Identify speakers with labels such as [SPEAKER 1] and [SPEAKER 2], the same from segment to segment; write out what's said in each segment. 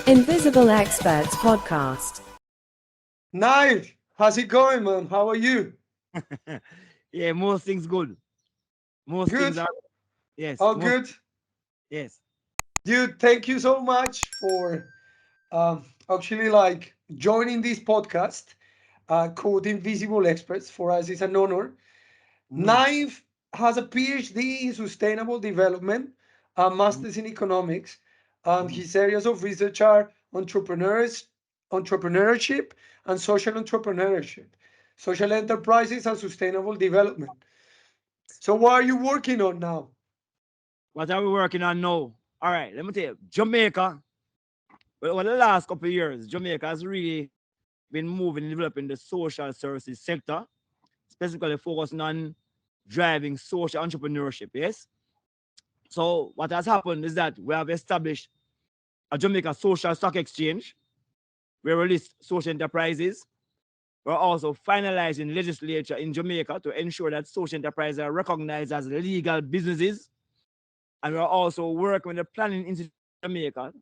[SPEAKER 1] Invisible Experts Podcast.
[SPEAKER 2] Knife, how's it going, man? How are you?
[SPEAKER 3] Yeah, most things good. Most things
[SPEAKER 2] Good?
[SPEAKER 3] are yes,
[SPEAKER 2] All
[SPEAKER 3] most
[SPEAKER 2] good?
[SPEAKER 3] yes.
[SPEAKER 2] Dude, thank you so much for actually like joining this podcast called Invisible Experts. For us, it's an honor.
[SPEAKER 3] Mm-hmm.
[SPEAKER 2] Knife has a PhD in sustainable development, a master's in economics, and
[SPEAKER 3] Mm-hmm.
[SPEAKER 2] his areas of research are entrepreneurship, and social entrepreneurship, social enterprises, and sustainable development. So, what are you working on now?
[SPEAKER 3] What are we working on now? All right, let me tell you. Jamaica, well, over the last couple of years, Jamaica has really been moving and developing the social services sector, specifically focusing on driving social entrepreneurship. Yes. So what has happened is that we have established a Jamaica Social Stock Exchange where we list social enterprises. We're also finalizing legislature in Jamaica to ensure that social enterprises are recognized as legal businesses. And we're also working with the planning institute in Jamaica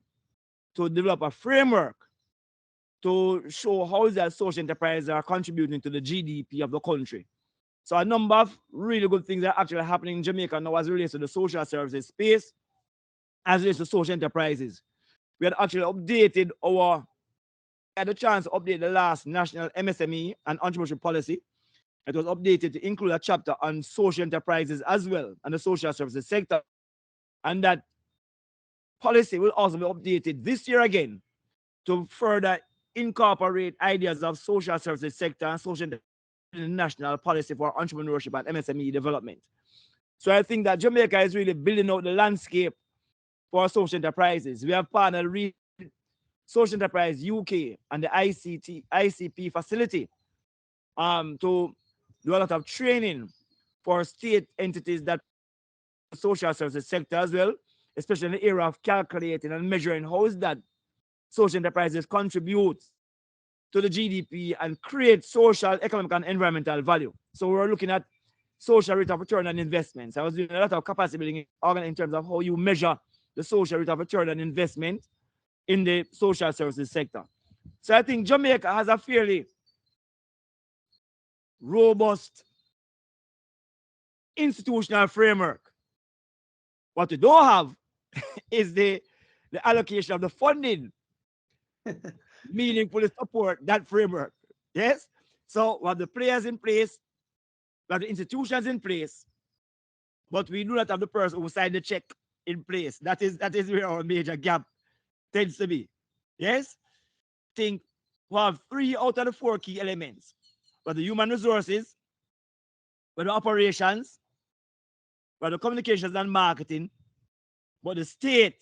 [SPEAKER 3] to develop a framework to show how that social enterprises are contributing to the GDP of the country. So a number of really good things are actually happening in Jamaica now as it relates to the social services space, as it relates to social enterprises. We had actually updated our had a chance to update the last national MSME and entrepreneurship policy. It was updated to include a chapter on social enterprises as well and the social services sector. And that policy will also be updated this year again to further incorporate ideas of social services sector and social in the national policy for entrepreneurship and MSME development. So I think that Jamaica is really building out the landscape for social enterprises. We have partnered with Social Enterprise UK and the ICP facility to do a lot of training for state entities that social services sector as well, especially in the area of calculating and measuring how is that social enterprises contribute to the GDP and create social, economic, and environmental value. So we're looking at social rate of return on investments. I was doing a lot of capacity building in terms of how you measure the social rate of return on investment in the social services sector. So I think Jamaica has a fairly robust institutional framework. What we don't have is the allocation of the funding meaningfully support that framework. Yes? So we have the players in place, we have the institutions in place, but we do not have the person who signed the check in place. That is where our major gap tends to be. Yes? I think we have 3 out of the 4 key elements. But the human resources, but the operations, but the communications and marketing, but the state,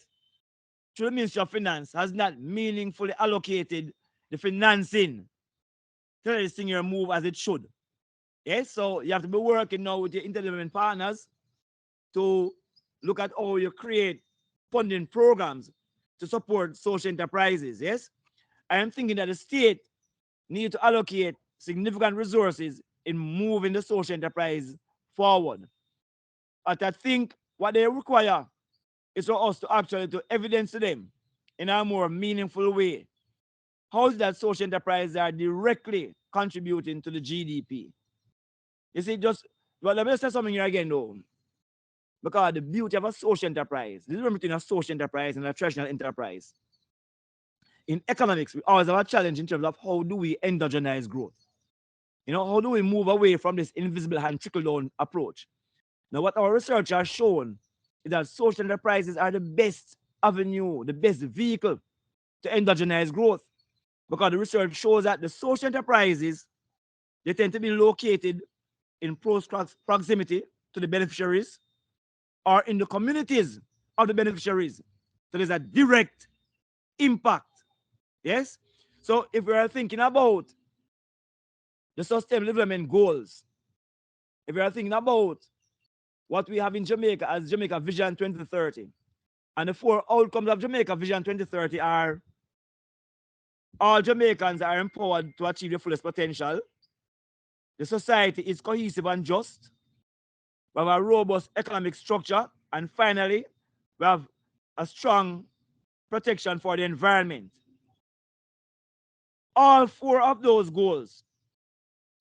[SPEAKER 3] through the Ministry of Finance, has not meaningfully allocated the financing to let this thing here move as it should. Yes, so you have to be working now with your interdevelopment partners to look at how you create funding programs to support social enterprises. Yes, I am thinking that the state need to allocate significant resources in moving the social enterprise forward. But I think what they require is for us to actually to evidence to them in a more meaningful way how is that social enterprises are directly contributing to the GDP. You see, just well, let me say something here again though. Because the beauty of a social enterprise, the difference between a social enterprise and a traditional enterprise. In economics, we always have a challenge in terms of how do we endogenize growth. How do we move away from this invisible hand trickle down approach? Now, what our research has shown is that social enterprises are the best avenue, the best vehicle to endogenize growth. Because the research shows that the social enterprises, they tend to be located in close proximity to the beneficiaries or in the communities of the beneficiaries. So there's a direct impact. Yes? So if we are thinking about the sustainable development goals, if we are thinking about what we have in Jamaica as Jamaica Vision 2030, and the 4 outcomes of Jamaica Vision 2030 are all Jamaicans are empowered to achieve their fullest potential. The society is cohesive and just. We have a robust economic structure. And finally, we have a strong protection for the environment. All 4 of those goals,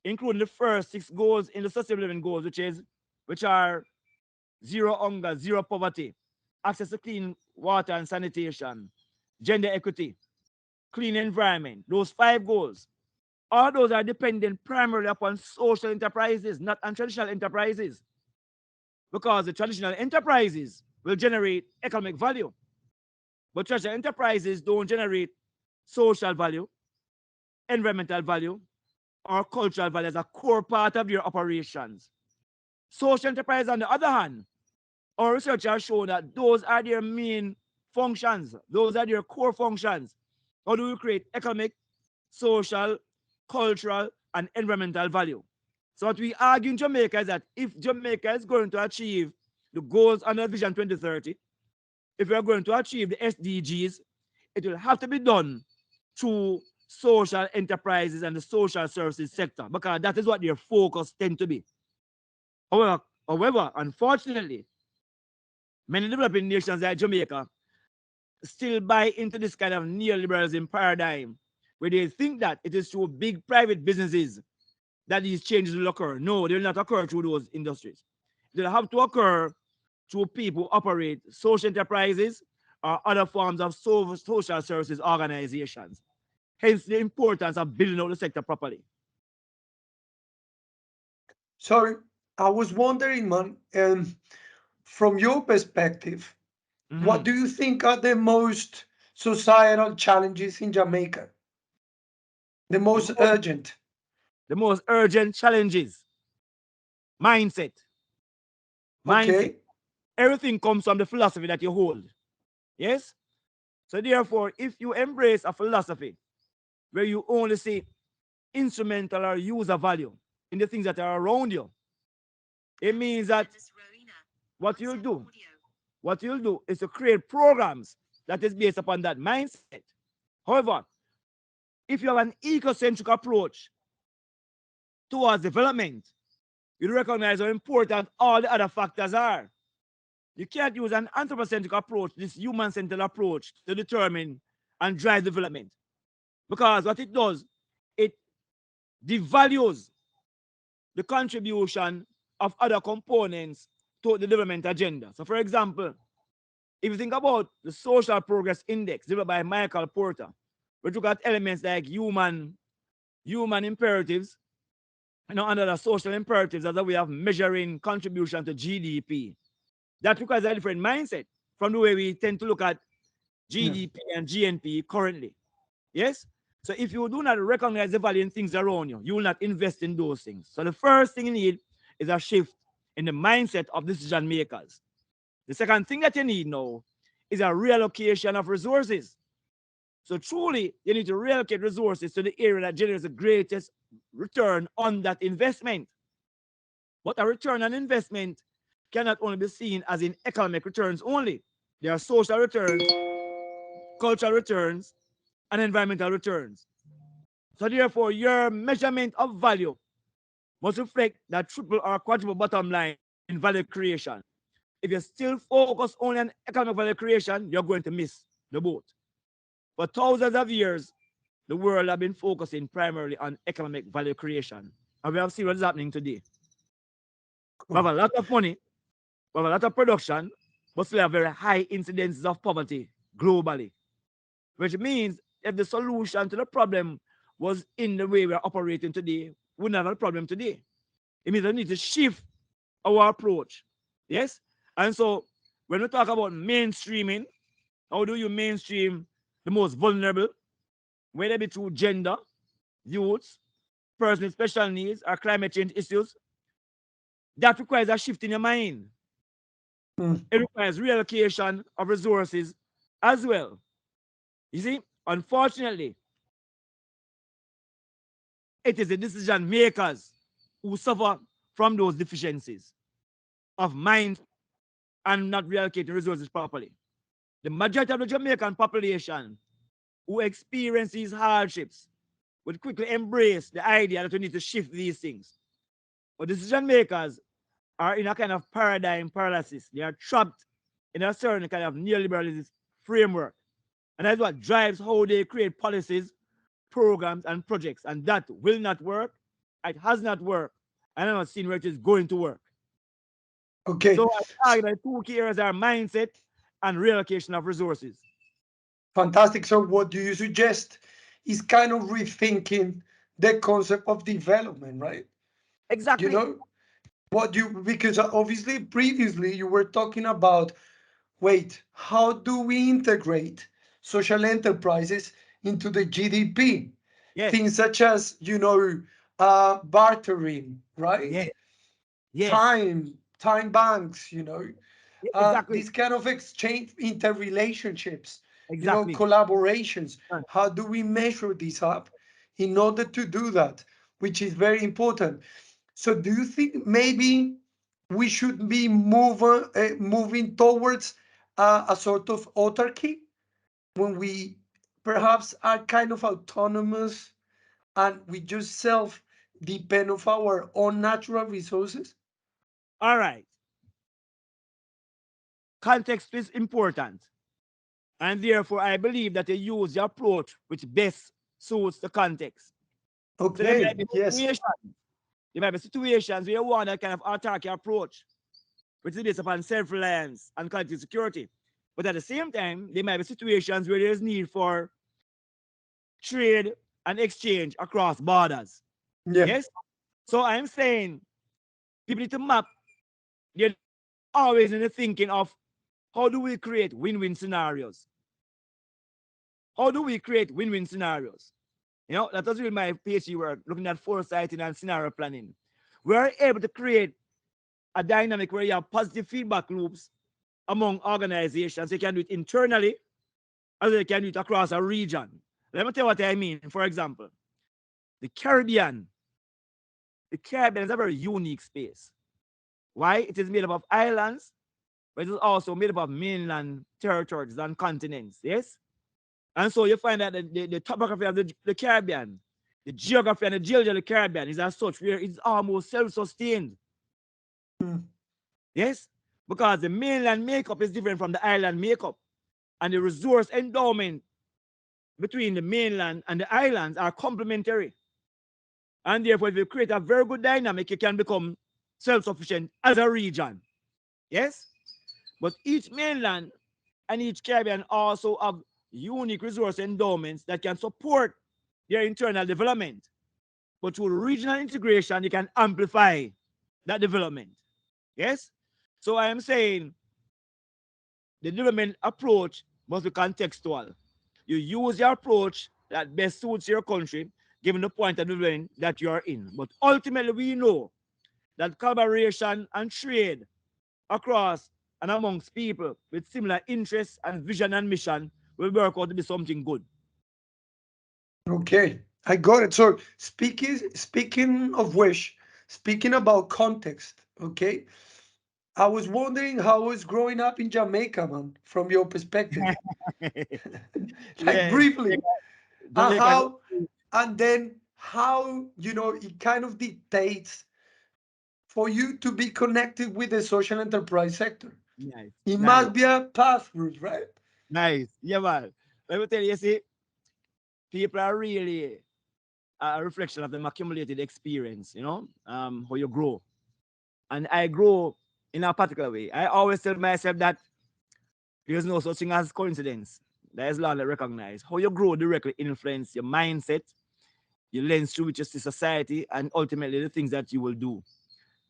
[SPEAKER 3] including the first 6 goals in the Sustainable Living Goals, which are zero hunger, zero poverty, access to clean water and sanitation, gender equity, clean environment, those 5 goals, all those are dependent primarily upon social enterprises, not on traditional enterprises. Because the traditional enterprises will generate economic value, but traditional enterprises don't generate social value, environmental value, or cultural value as a core part of your operations. Social enterprise, on the other hand, our research has shown that those are their main functions. Those are their core functions. How do we create economic, social, cultural, and environmental value? So what we argue in Jamaica is that if Jamaica is going to achieve the goals under Vision 2030, if we are going to achieve the SDGs, it will have to be done through social enterprises and the social services sector, because that is what their focus tend to be. However, unfortunately, many developing nations like Jamaica still buy into this kind of neoliberalism paradigm, where they think that it is through big private businesses that these changes will occur. No, they will not occur through those industries. They'll have to occur through people who operate social enterprises or other forms of social services organizations. Hence the importance of building out the sector properly.
[SPEAKER 2] Sorry, I was wondering, man, from your perspective, what do you think are the most societal challenges in Jamaica? The most urgent?
[SPEAKER 3] The most urgent challenges. Mindset.
[SPEAKER 2] Okay.
[SPEAKER 3] Everything comes from the philosophy that you hold. Yes? So therefore, if you embrace a philosophy where you only see instrumental or user value in the things that are around you, it means that what you'll do is to create programs that is based upon that mindset. However, if you have an ecocentric approach towards development, you recognize how important all the other factors are. You can't use an anthropocentric approach, this human-centered approach, to determine and drive development. Because what it does, it devalues the contribution of other components to the development agenda. So for example, if you think about the Social Progress Index developed by Michael Porter, which look at elements like human imperatives, under the social imperatives as a way of measuring contribution to GDP. That requires a different mindset from the way we tend to look at GDP and GNP currently. Yes? So if you do not recognize the value in things around you, you will not invest in those things. So the first thing you need is a shift in the mindset of decision makers. The second thing that you need now is a reallocation of resources. So truly, you need to reallocate resources to the area that generates the greatest return on that investment. But a return on investment cannot only be seen as in economic returns only. There are social returns, cultural returns, and environmental returns. So therefore, your measurement of value must reflect that triple or quadruple bottom line in value creation. If you still focus only on economic value creation, you're going to miss the boat. For thousands of years, the world has been focusing primarily on economic value creation. And we have seen what is happening today. We have a lot of money, we have a lot of production, but still have very high incidences of poverty globally. Which means if the solution to the problem was in the way we're operating today, we wouldn't have a problem today. It means we need to shift our approach. Yes? And so when we talk about mainstreaming, how do you mainstream the most vulnerable, whether it be through gender, youths, persons with special needs, or climate change issues? That requires a shift in your mind. It requires reallocation of resources as well. You see, unfortunately, it is the decision makers who suffer from those deficiencies of mind and not reallocating resources properly. The majority of the Jamaican population who experience these hardships would quickly embrace the idea that we need to shift these things. But decision makers are in a kind of paradigm paralysis. They are trapped in a certain kind of neoliberal framework And that's what drives how they create policies, programs, and projects. And that will not work. It has not worked. And I'm not seeing where it is going to work.
[SPEAKER 2] Okay.
[SPEAKER 3] So I argue that two key areas are mindset and reallocation of resources.
[SPEAKER 2] Fantastic. So what do you suggest is kind of rethinking the concept of development, right? You
[SPEAKER 3] Exactly.
[SPEAKER 2] know, because obviously previously you were talking about, wait, how do we integrate social enterprises into the GDP?
[SPEAKER 3] Yes.
[SPEAKER 2] Things such as, bartering, right?
[SPEAKER 3] Yes. Yes.
[SPEAKER 2] Time banks,
[SPEAKER 3] Exactly.
[SPEAKER 2] these kind of exchange interrelationships,
[SPEAKER 3] Exactly.
[SPEAKER 2] collaborations.
[SPEAKER 3] Right.
[SPEAKER 2] How do we measure this up in order to do that, which is very important? So, do you think maybe we should be moving towards a sort of autarky when we perhaps are kind of autonomous and we just self depend of our own natural resources?
[SPEAKER 3] All right. Context is important. And therefore, I believe that you use the approach which best suits the context. So there might
[SPEAKER 2] Okay,
[SPEAKER 3] be
[SPEAKER 2] yes.
[SPEAKER 3] situations, where you want a kind of autarky approach, which is based upon self-reliance and collective security. But at the same time, there might be situations where there's need for trade and exchange across borders.
[SPEAKER 2] Yeah.
[SPEAKER 3] Yes? So I'm saying people need to map, they're always in the thinking of how do we create win-win scenarios? How do we create win-win scenarios? That was really my PhD work, looking at foresighting and scenario planning. We're able to create a dynamic where you have positive feedback loops among organizations. You can do it internally, as you can do it across a region. Let me tell you what I mean. For example, the Caribbean. The Caribbean is a very unique space. Why? It is made up of islands, but it is also made up of mainland territories and continents. Yes? And so you find that the topography of the Caribbean, the geography and the geology of the Caribbean is as such where it's almost self-sustained.
[SPEAKER 2] Mm.
[SPEAKER 3] Yes? Because the mainland makeup is different from the island makeup. And the resource endowment between the mainland and the islands are complementary. And therefore, if you create a very good dynamic, you can become self-sufficient as a region. Yes? But each mainland and each Caribbean also have unique resource endowments that can support their internal development. But through regional integration, you can amplify that development. Yes? So I am saying the development approach must be contextual. You use your approach that best suits your country, given the point of development that you are in. But ultimately, we know that collaboration and trade across and amongst people with similar interests and vision and mission will work out to be something good.
[SPEAKER 2] Okay, I got it. So speaking of which, speaking about context, okay, I was wondering how was growing up in Jamaica, man, from your perspective, like
[SPEAKER 3] Yeah,
[SPEAKER 2] briefly, and
[SPEAKER 3] Jamaica.
[SPEAKER 2] then how it kind of dictates for you to be connected with the social enterprise sector.
[SPEAKER 3] Nice,
[SPEAKER 2] It
[SPEAKER 3] nice,
[SPEAKER 2] must be a path route, right?
[SPEAKER 3] nice. Yeah, man. Let me tell you, see, people are really a reflection of them accumulated experience, how you grow. And I grow in a particular way. I always tell myself that there's no such thing as coincidence. There is law that recognize how you grow directly influence your mindset, your lens through which you see society, and ultimately the things that you will do.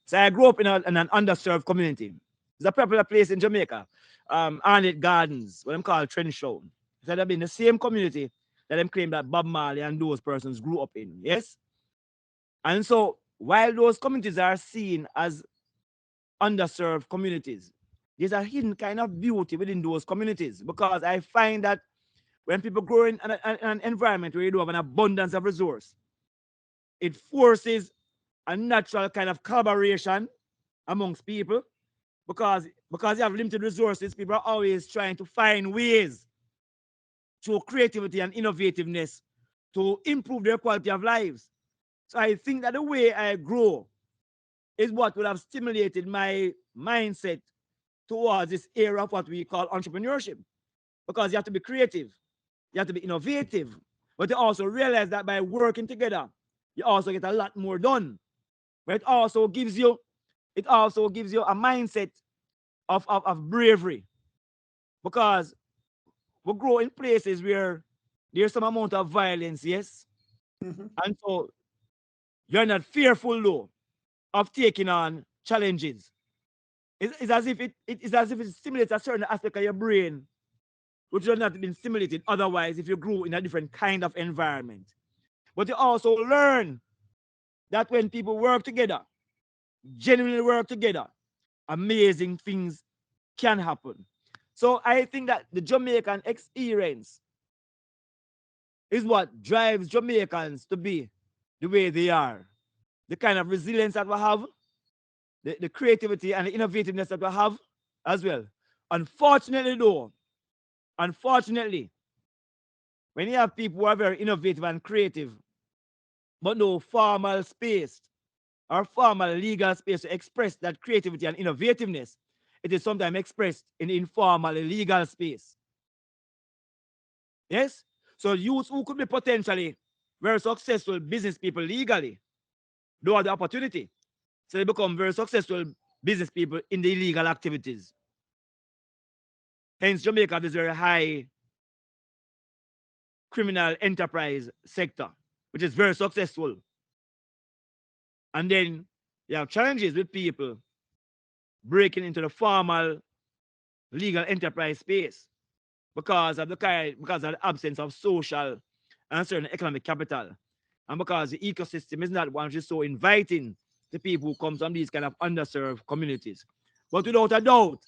[SPEAKER 3] So I grew up in an underserved community. It's a popular place in Jamaica, Arnett Gardens, what I'm called Trenchtown. So they've been the same community that them claim that Bob Marley and those persons grew up in. Yes? And so while those communities are seen as underserved communities, there's a hidden kind of beauty within those communities because I find that when people grow in an environment where you do have an abundance of resource, it forces a natural kind of collaboration amongst people because you have limited resources. People are always trying to find ways through creativity and innovativeness to improve their quality of lives. So I think that the way I grow is what would have stimulated my mindset towards this area of what we call entrepreneurship, because you have to be creative. you have to be innovative. But you also realize that by working together, you also get a lot more done. But it also gives you a mindset of bravery. Because we grow in places where there's some amount of violence, yes?
[SPEAKER 2] Mhm.
[SPEAKER 3] And so you're not fearful though of taking on challenges. It's as if it stimulates a certain aspect of your brain which has not been stimulated otherwise if you grew in a different kind of environment. But you also learn that when people work together, genuinely work together, amazing things can happen. So I think that the Jamaican experience is what drives Jamaicans to be the way they are. The kind of resilience that we have, the creativity and the innovativeness that we have as well. Unfortunately, though, when you have people who are very innovative and creative, but no formal space or formal legal space to express that creativity and innovativeness, it is sometimes expressed in informal legal space. Yes? So youths who could be potentially very successful business people legally, they have the opportunity. So they become very successful business people in the illegal activities. Hence, Jamaica has a very high criminal enterprise sector, which is very successful. And then you have challenges with people breaking into the formal legal enterprise space because of the absence of social and certain economic capital. And because the ecosystem is not one which is so inviting to people who come from these kind of underserved communities. But without a doubt,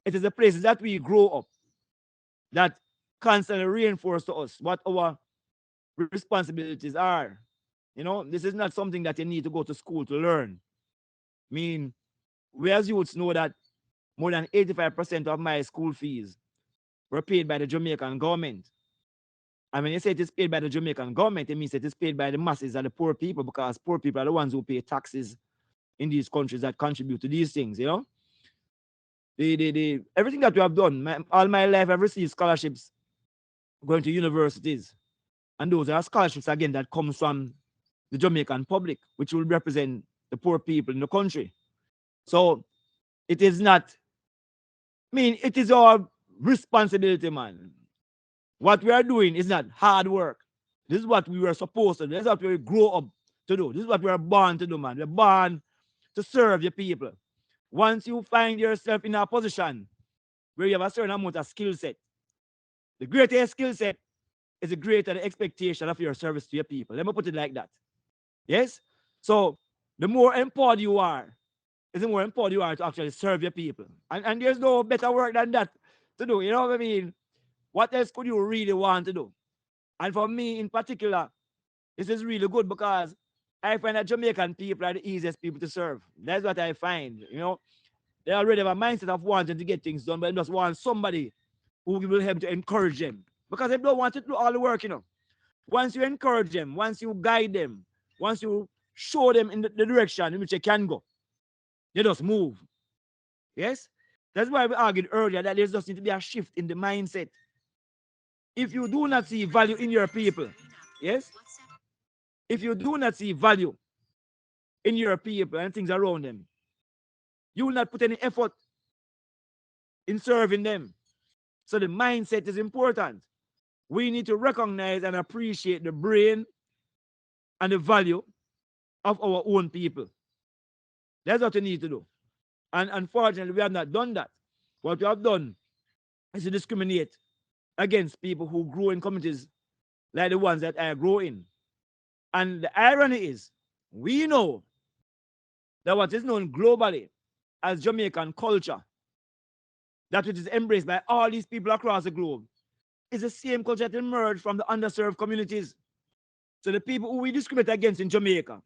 [SPEAKER 3] it is the places that we grow up that constantly reinforce to us what our responsibilities are. You know, this is not something that you need to go to school to learn. I mean, we as youths know that more than 85% of my school fees were paid by the Jamaican government. And when you say it is paid by the Jamaican government, it means it is paid by the masses and the poor people, because poor people are the ones who pay taxes in these countries that contribute to these things, you know? Everything that we have done, all my life, I've received scholarships going to universities. And those are scholarships, again, that comes from the Jamaican public, which will represent the poor people in the country. So it is not, it is our responsibility, man. What we are doing is not hard work. This is what we were supposed to do. This is what we grow up to do. This is what we are born to do, man. We're born to serve your people. Once you find yourself in a position where you have a certain amount of skill set, the greater your skill set is the greater the expectation of your service to your people. Let me put it like that. Yes? So the more empowered you are, is the more empowered you are to actually serve your people. And there's no better work than that to do. You know what I mean? What else could you really want to do? And for me in particular, this is really good because I find that Jamaican people are the easiest people to serve. That's what I find. You know, they already have a mindset of wanting to get things done, but they just want somebody who will help to encourage them. Because they don't want to do all the work, you know. Once you encourage them, once you guide them, once you show them in the direction in which they can go, they just move. Yes? That's why we argued earlier that there just need to be a shift in the mindset. If you do not see value in your people, yes? If you do not see value in your people and things around them, you will not put any effort in serving them. So the mindset is important. We need to recognize and appreciate the brain and the value of our own people. That's what we need to do. And unfortunately, we have not done that. What we have done is to discriminate against people who grow in communities like the ones that I grow in. And the irony is, we know that what is known globally as Jamaican culture, that which is embraced by all these people across the globe, is the same culture that emerged from the underserved communities. So the people who we discriminate against in Jamaica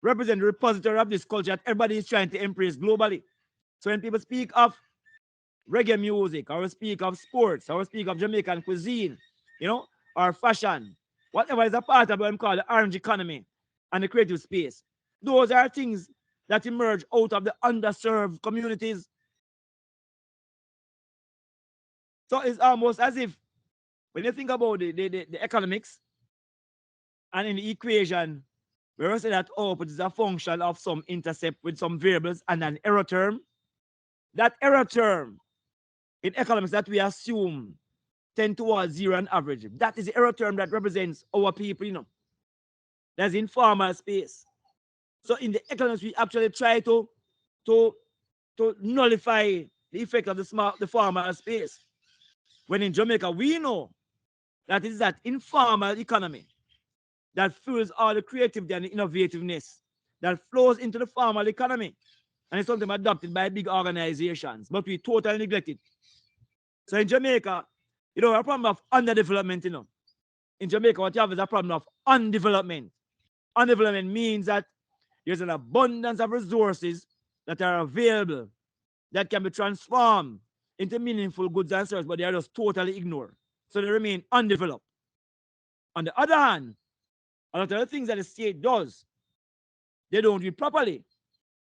[SPEAKER 3] represent the repository of this culture that everybody is trying to embrace globally. So when people speak of reggae music, or speak of sports, or speak of Jamaican cuisine, you know, or fashion, whatever is a part of what I'm called the orange economy and the creative space, those are things that emerge out of the underserved communities. So it's almost as if when you think about the economics and in the equation, we say that output is a function of some intercept with some variables and an error term. That error term in economics that we assume tend towards zero on average. That is the error term that represents our people, That's informal space. So in the economics, we actually try to nullify the effect of the formal space. When in Jamaica, we know that it is that informal economy that fuels all the creativity and the innovativeness that flows into the formal economy. And it's something adopted by big organizations, but we totally neglect it. So in Jamaica, a problem of underdevelopment, In Jamaica, what you have is a problem of undevelopment. Undevelopment means that there's an abundance of resources that are available that can be transformed into meaningful goods and services, but they are just totally ignored. So they remain undeveloped. On the other hand, a lot of the things that the state does, they don't do it properly,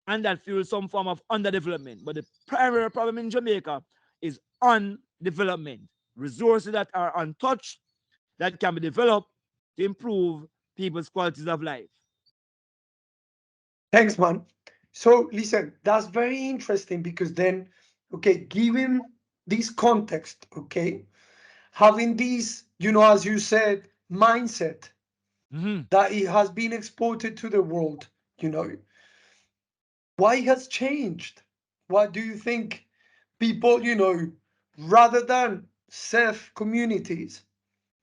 [SPEAKER 3] and that fuels some form of underdevelopment. But the primary problem in Jamaica is undevelopment. Resources that are untouched, that can be developed to improve people's qualities of life.
[SPEAKER 2] Thanks, man. So listen, that's very interesting because then, okay, given this context, okay, having this, as you said, mindset that it has been exported to the world, why it has changed? What do you think people, rather than serve communities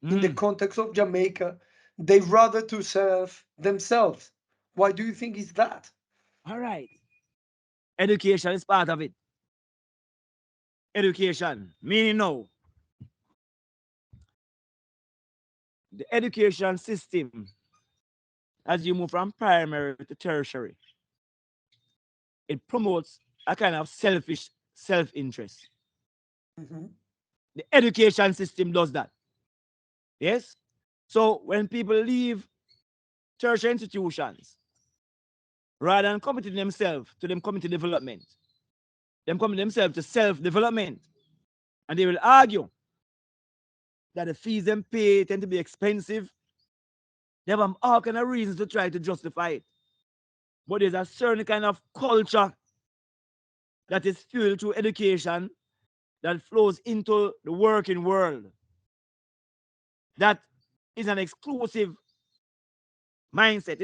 [SPEAKER 2] in the context of Jamaica, they rather to serve themselves? Why do you think is that?
[SPEAKER 3] All right. Education is part of it. Education, meaning now, the education system, as you move from primary to tertiary, it promotes a kind of selfish self-interest. The education system does that. Yes? So when people leave tertiary institutions, rather than committing themselves to them community development, them commit themselves to self-development, and they will argue that the fees them pay tend to be expensive. They have all kind of reasons to try to justify it. But there's a certain kind of culture that is fueled through education that flows into the working world. That is an exclusive mindset.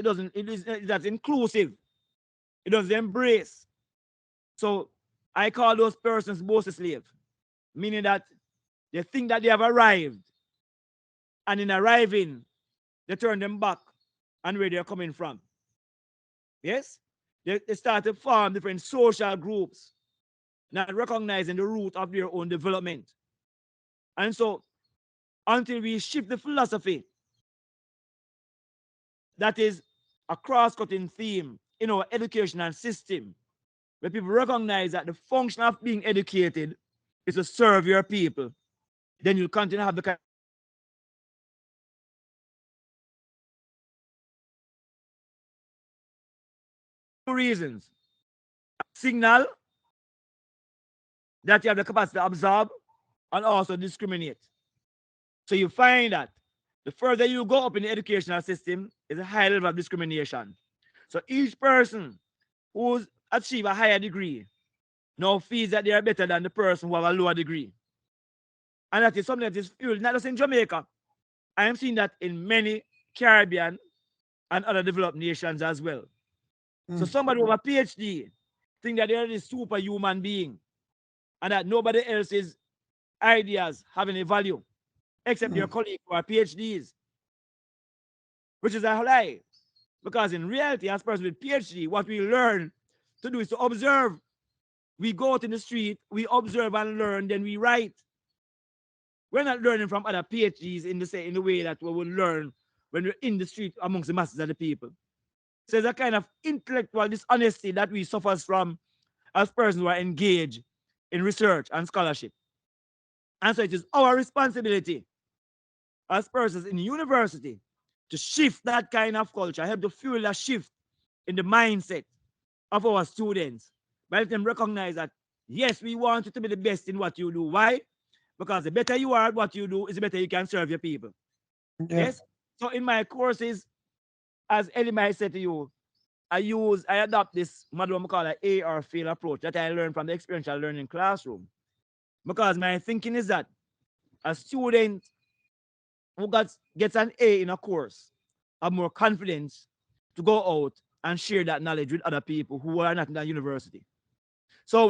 [SPEAKER 3] That's inclusive. It doesn't embrace. So I call those persons both slave, meaning that they think that they have arrived, and in arriving, they turn them back and where they're coming from. Yes? They start to form different social groups, not recognizing the root of their own development. And so, until we shift the philosophy, that is a cross-cutting theme in our educational system, where people recognize that the function of being educated is to serve your people, then you'll continue to have the kind of reasons. Signal that you have the capacity to absorb and also discriminate. So you find that the further you go up in the educational system is a high level of discrimination. So each person who's achieved a higher degree now feels that they are better than the person who have a lower degree. And that is something that is fueled not just in Jamaica. I am seeing that in many Caribbean and other developed nations as well. So somebody with a PhD think that they're this superhuman being and that nobody else's ideas have any value except their colleagues who are PhDs, which is a lie. Because in reality, as a person with PhD, what we learn to do is to observe. We go out in the street, we observe and learn, then we write. We're not learning from other PhDs in the way that we will learn when we're in the street amongst the masses of the people. So there's a kind of intellectual dishonesty that we suffer from as persons who are engaged in research and scholarship. And so it is our responsibility as persons in university to shift that kind of culture, help to fuel a shift in the mindset of our students, by letting them recognize that, yes, we want you to be the best in what you do. Why? Because the better you are at what you do, is the better you can serve your people.
[SPEAKER 2] Yeah.
[SPEAKER 3] Yes. So in my courses, as Ellie might say to you, I adopt this model we call an A or fail approach that I learned from the experiential learning classroom. Because my thinking is that a student who gets an A in a course have more confidence to go out and share that knowledge with other people who are not in that university. So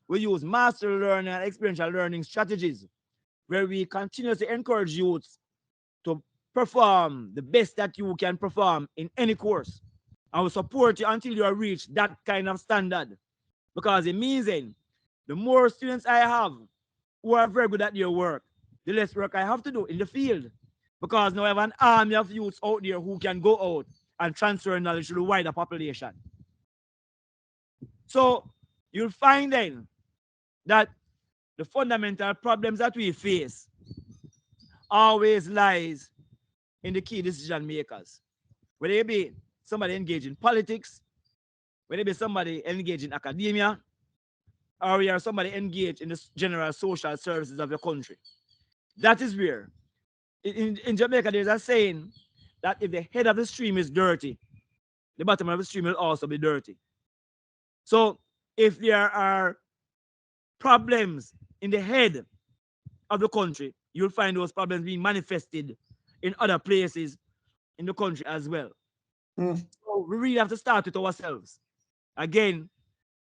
[SPEAKER 3] we use master learning and experiential learning strategies where we continuously encourage youths to perform the best that you can perform in any course. I will support you until you reach that kind of standard. Because it means then, the more students I have who are very good at their work, the less work I have to do in the field. Because now I have an army of youths out there who can go out and transfer knowledge to the wider population. So you'll find then that the fundamental problems that we face always lies in the key decision makers. Whether it be somebody engaged in politics, whether it be somebody engaged in academia, or we are somebody engaged in the general social services of the country. That is where, in Jamaica, there's a saying that if the head of the stream is dirty, the bottom of the stream will also be dirty. So if there are problems in the head of the country, you'll find those problems being manifested in other places in the country as well. So we really have to start with ourselves. Again,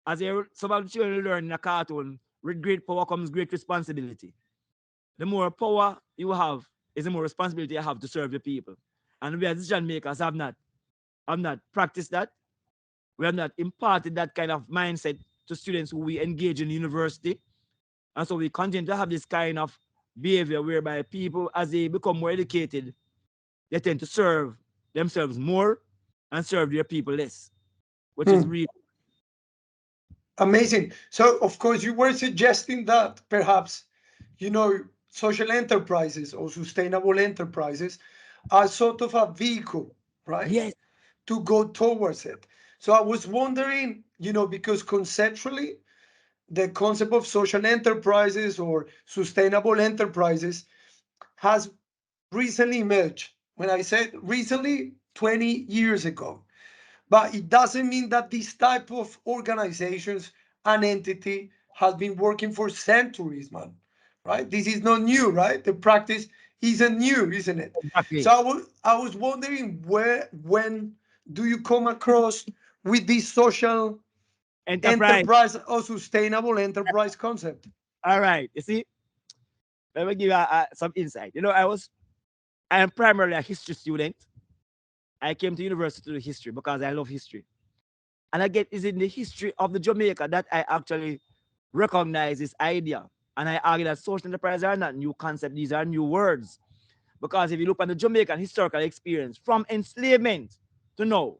[SPEAKER 3] as some of the children learn in a cartoon, with great power comes great responsibility. The more power you have is the more responsibility you have to serve the people. And we as decision makers have not practiced that. We have not imparted that kind of mindset to students who we engage in university. And so we continue to have this kind of behavior whereby people, as they become more educated, they tend to serve themselves more and serve their people less, which is really
[SPEAKER 2] amazing. So, of course, you were suggesting that perhaps, social enterprises or sustainable enterprises are sort of a vehicle, right,
[SPEAKER 3] yes,
[SPEAKER 2] to go towards it. So I was wondering, because conceptually, the concept of social enterprises or sustainable enterprises has recently emerged. When I said recently, 20 years ago. But it doesn't mean that this type of organizations and entity has been working for centuries, man. Right? This is not new, right? The practice isn't new, isn't it? So
[SPEAKER 3] exactly.
[SPEAKER 2] I was wondering when do you come across with this social
[SPEAKER 3] Enterprise.
[SPEAKER 2] enterprise or sustainable enterprise concept?
[SPEAKER 3] All right. You see, let me give you some insight. I am primarily a history student. I came to university to do history because I love history. And again, it's in the history of the Jamaica that I actually recognize this idea. And I argue that social enterprise are not new concepts, these are new words. Because if you look at the Jamaican historical experience from enslavement to now,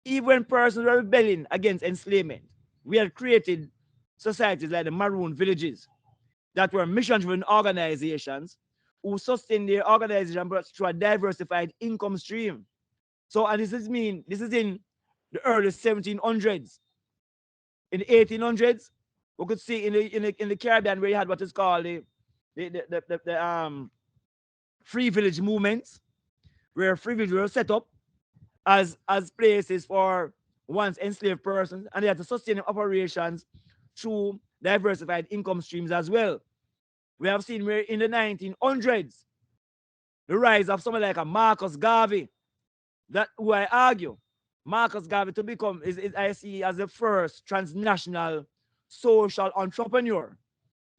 [SPEAKER 3] even when persons were rebelling against enslavement, we had created societies like the Maroon villages that were mission-driven organizations who sustained their organization through a diversified income stream. So, and this is in the early 1700s. In the 1800s, we could see in the Caribbean where you had what is called the free village movements, where free villages were set up as places for once enslaved persons, and they had to sustain operations through diversified income streams as well. We have seen where in the 1900s, the rise of someone like a Marcus Garvey, that who I argue, Marcus Garvey to become is I see as the first transnational social entrepreneur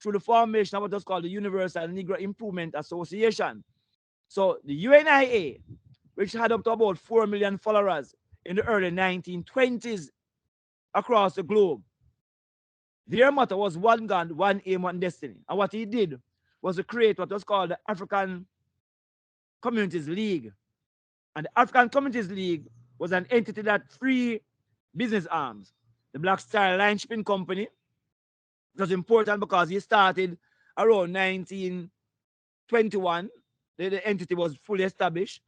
[SPEAKER 3] through the formation of what is called the Universal Negro Improvement Association. So the UNIA, which had up to about 4 million followers in the early 1920s across the globe, their motto was one God, one aim, one destiny. And what he did was to create what was called the African Communities League. And the African Communities League was an entity that free business arms. The Black Star Line Shipping Company was important because he started around 1921. The entity was fully established.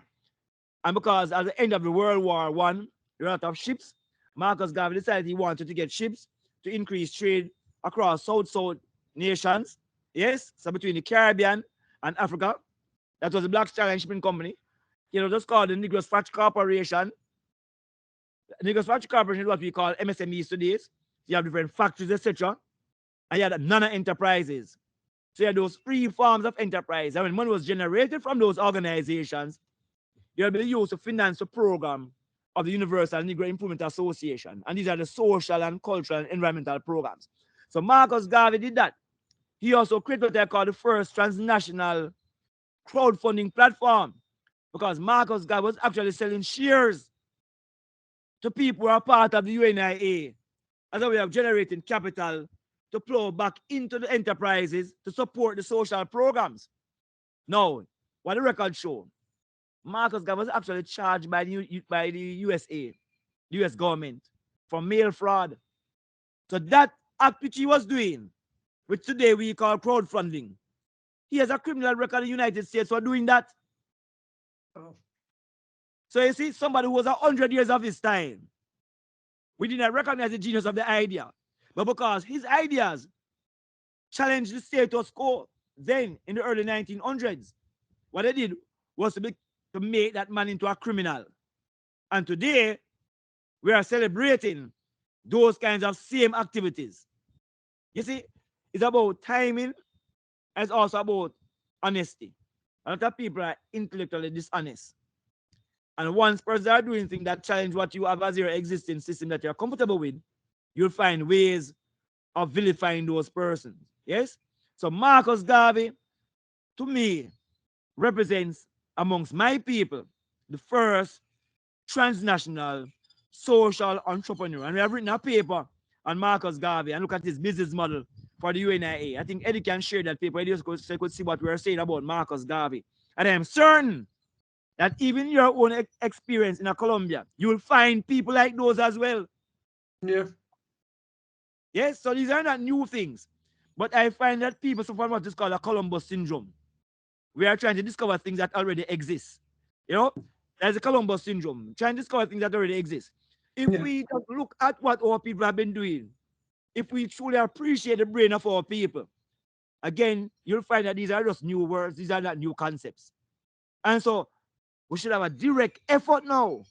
[SPEAKER 3] And because at the end of the World War I, there were a lot of ships. Marcus Garvey decided he wanted to get ships to increase trade across South-South nations. Yes, so between the Caribbean and Africa, that was the Black Star Line Shipping Company. Just called the Negroes Factory Corporation. The Negroes Factory Corporation is what we call MSMEs today. You have different factories, etc. And you had nano enterprises. So you had those three forms of enterprise. And when money was generated from those organizations, they will be used to finance the program of the Universal Negro Improvement Association. And these are the social and cultural and environmental programs. So Marcus Garvey did that. He also created what they call the first transnational crowdfunding platform, because Marcus Garvey was actually selling shares to people who are part of the UNIA as a way of generating capital to plow back into the enterprises to support the social programs. Now, what the record show, Marcus Garvey was actually charged by the USA, the US government, for mail fraud. So that act which he was doing, which today we call crowdfunding, he has a criminal record in the United States for doing that.
[SPEAKER 2] Oh.
[SPEAKER 3] So you see, somebody who was 100 years of his time, we did not recognize the genius of the idea. But because his ideas challenged the status quo then in the early 1900s, what they did was to make that man into a criminal. And today, we are celebrating those kinds of same activities. You see, it's about timing, and it's also about honesty. A lot of people are intellectually dishonest. And once persons are doing things that challenge what you have as your existing system that you're comfortable with, you'll find ways of vilifying those persons. Yes? So Marcus Garvey, to me, represents amongst my people the first transnational social entrepreneur. And we have written a paper on Marcus Garvey and look at his business model for the UNIA. I think Eddie can share that paper. Eddie could see what we are saying about Marcus Garvey. And I'm certain that even your own experience in Colombia, you will find people like those as well.
[SPEAKER 2] Yeah.
[SPEAKER 3] Yes, so these are not new things. But I find that people suffer from what is called a Columbus syndrome. We are trying to discover things that already exist. There's a Columbus syndrome, trying to discover things that already exist. If we just look at what our people have been doing, if we truly appreciate the brain of our people, again, you'll find that these are just new words, these are not new concepts. And so we should have a direct effort now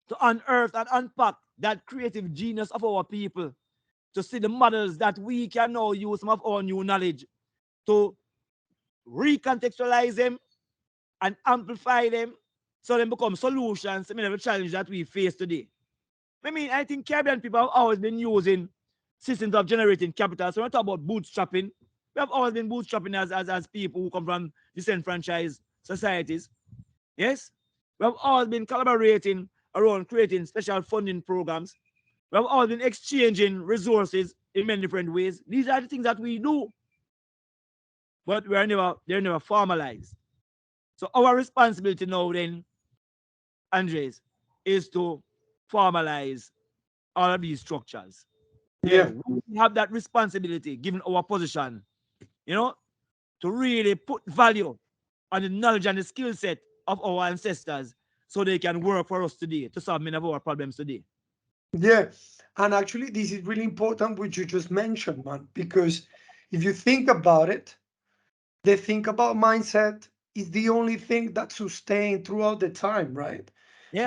[SPEAKER 3] to unearth and unpack that creative genius of our people, to see the models that we can now use some of our new knowledge to recontextualize them and amplify them so they become solutions to many of the challenges that we face today. I think Caribbean people have always been using systems of generating capital. So when we talk about bootstrapping, we have always been bootstrapping as people who come from disenfranchised societies. Yes? We have always been collaborating around creating special funding programs. We have always been exchanging resources in many different ways. These are the things that we do. But they're never formalized. So our responsibility now then, Andres, is to formalize all of these structures.
[SPEAKER 2] Yeah.
[SPEAKER 3] We have that responsibility, given our position, to really put value on the knowledge and the skill set of our ancestors so they can work for us today to solve many of our problems today.
[SPEAKER 2] Yeah. And actually, this is really important, what you just mentioned, man, because if you think about it, the think about mindset is the only thing that sustained throughout the time, right?
[SPEAKER 3] Yeah.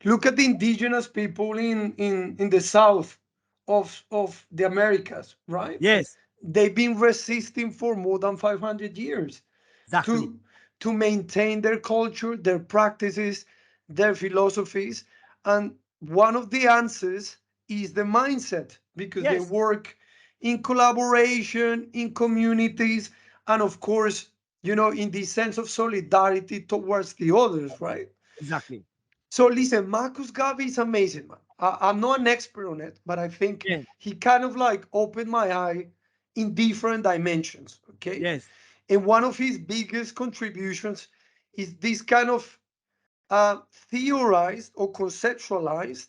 [SPEAKER 2] Look at the indigenous people in the south of the Americas, right?
[SPEAKER 3] Yes.
[SPEAKER 2] They've been resisting for more than 500 years
[SPEAKER 3] Exactly.
[SPEAKER 2] to maintain their culture, their practices, their philosophies. And one of the answers is the mindset, because they
[SPEAKER 3] Yes.
[SPEAKER 2] work in collaboration, in communities, and of course, in the sense of solidarity towards the others, right?
[SPEAKER 3] Exactly.
[SPEAKER 2] So listen, Marcus Garvey is amazing, man. I'm not an expert on it, but I think
[SPEAKER 3] Yes.
[SPEAKER 2] he kind of like opened my eye in different dimensions. Okay.
[SPEAKER 3] Yes.
[SPEAKER 2] And one of his biggest contributions is this kind of theorized or conceptualized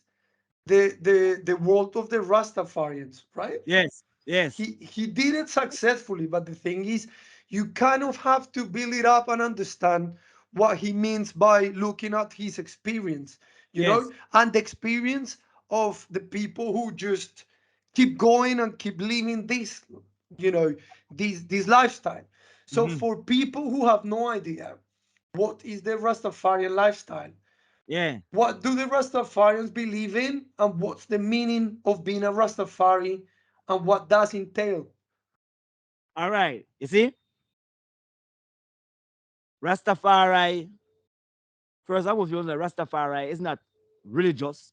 [SPEAKER 2] the world of the Rastafarians, right?
[SPEAKER 3] Yes. Yes.
[SPEAKER 2] He did it successfully, but the thing is, you kind of have to build it up and understand what he means by looking at his experience,
[SPEAKER 3] Yes.
[SPEAKER 2] and the experience of the people who just keep going and keep living you know, this lifestyle. So
[SPEAKER 3] Mhm.
[SPEAKER 2] for people who have no idea what is the Rastafarian lifestyle,
[SPEAKER 3] Yeah.
[SPEAKER 2] what do the Rastafarians believe in, and what's the meaning of being a Rastafari, and what does entail?
[SPEAKER 3] All right. You see, Rastafari. First, I was using that Rastafari is not religious.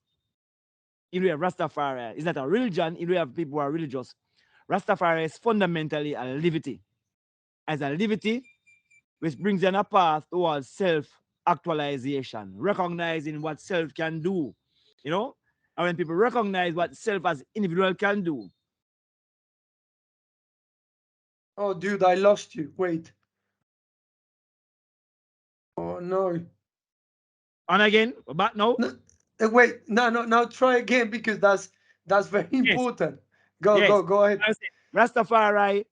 [SPEAKER 3] In way of Rastafari, it's not a religion. In way of people who are religious. Rastafari is fundamentally a liberty. As a liberty, which brings you on a path towards self-actualization, recognizing what self can do. You know, and when people recognize what self as individual can do.
[SPEAKER 2] Oh, dude, I lost you. Wait. Oh no.
[SPEAKER 3] And again, we're back now.
[SPEAKER 2] No, wait. No, no. Now try again because that's very
[SPEAKER 3] Yes,
[SPEAKER 2] important. Go,
[SPEAKER 3] yes.
[SPEAKER 2] go, go ahead.
[SPEAKER 3] I said, Rastafari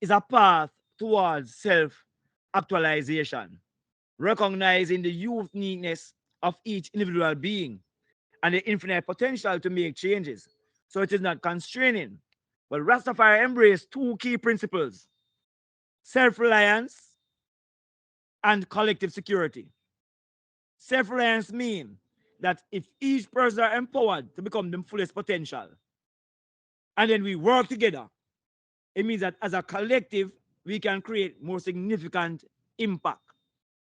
[SPEAKER 3] is a path towards self-actualization, recognizing the uniqueness of each individual being and the infinite potential to make changes. So it is not constraining. But Rastafari embraced two key principles: self-reliance and collective security. Self-reliance means that if each person are empowered to become their fullest potential, and then we work together, it means that as a collective, we can create more significant impact.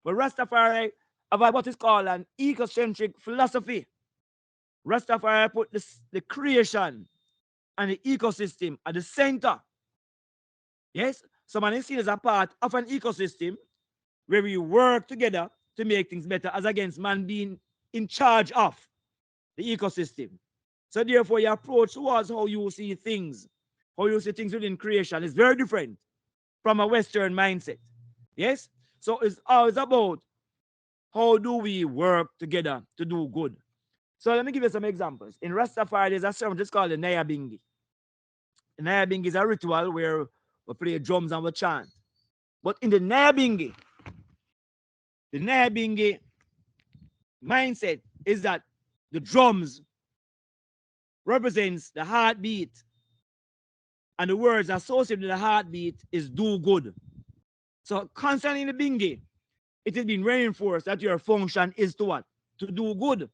[SPEAKER 3] But Rastafari have what is called an ecocentric philosophy. Rastafari put the creation and the ecosystem at the center. Yes, so man is seen as a part of an ecosystem where we work together to make things better, as against man being in charge of the ecosystem. So therefore, your approach towards how you see things, within creation is very different from a Western mindset. Yes? So it's always about how do we work together to do good. So let me give you some examples. In Rastafari, there's a ceremony called the Nyabingi. The Nyabingi is a ritual where we play drums and we chant. But in the Nyabingi mindset is that the drums represents the heartbeat, and the words associated with the heartbeat is do good. So concerning the bingi, it has been reinforced that your function is to what? To do good.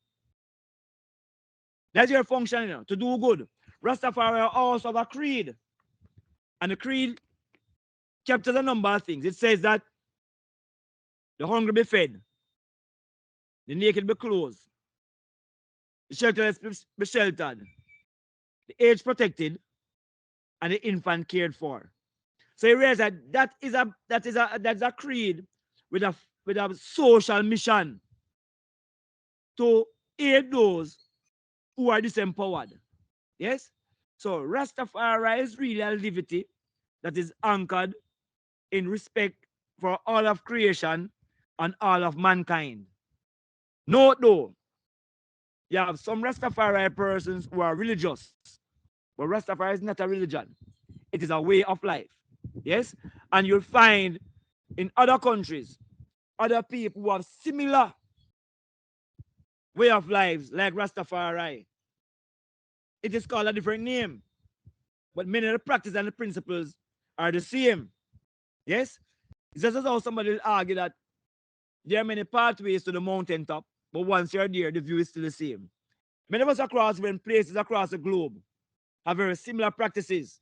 [SPEAKER 3] That's your function, to do good. Rastafari also have a creed, and the creed captures a number of things. It says that the hungry be fed, the naked be clothed, the shelterless be sheltered, the aged protected, and the infant cared for. So you realize that that's a creed with a social mission to aid those who are disempowered. Yes? So Rastafari is really a liberty that is anchored in respect for all of creation and all of mankind. Note though, you have some Rastafari persons who are religious, but Rastafari is not a religion. It is a way of life. Yes? And you'll find in other countries, other people who have similar way of lives like Rastafari. It is called a different name, but many of the practices and the principles are the same. Yes? It's just as how somebody will argue that there are many pathways to the mountaintop, but once you're there, the view is still the same. Many of us across different places across the globe have very similar practices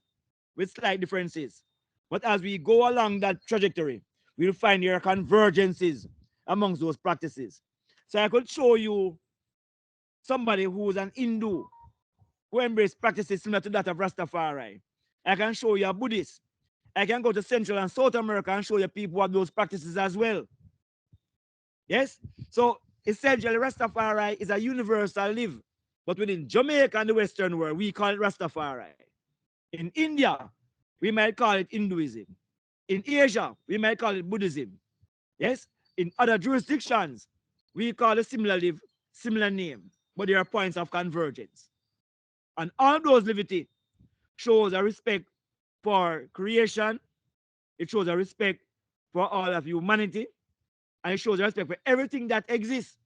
[SPEAKER 3] with slight differences. But as we go along that trajectory, we'll find there are convergences amongst those practices. So I could show you somebody who's an Hindu who embrace practices similar to that of Rastafari. I can show you a Buddhist. I can go to Central and South America and show you people who have those practices as well. Yes? So essentially, Rastafari is a universal live. But within Jamaica and the Western world, we call it Rastafari. In India, we might call it Hinduism. In Asia, we might call it Buddhism. Yes? In other jurisdictions, we call it similar live, similar name, but there are points of convergence. And all those liberty shows a respect for creation, it shows a respect for all of humanity, and it shows a respect for everything that exists.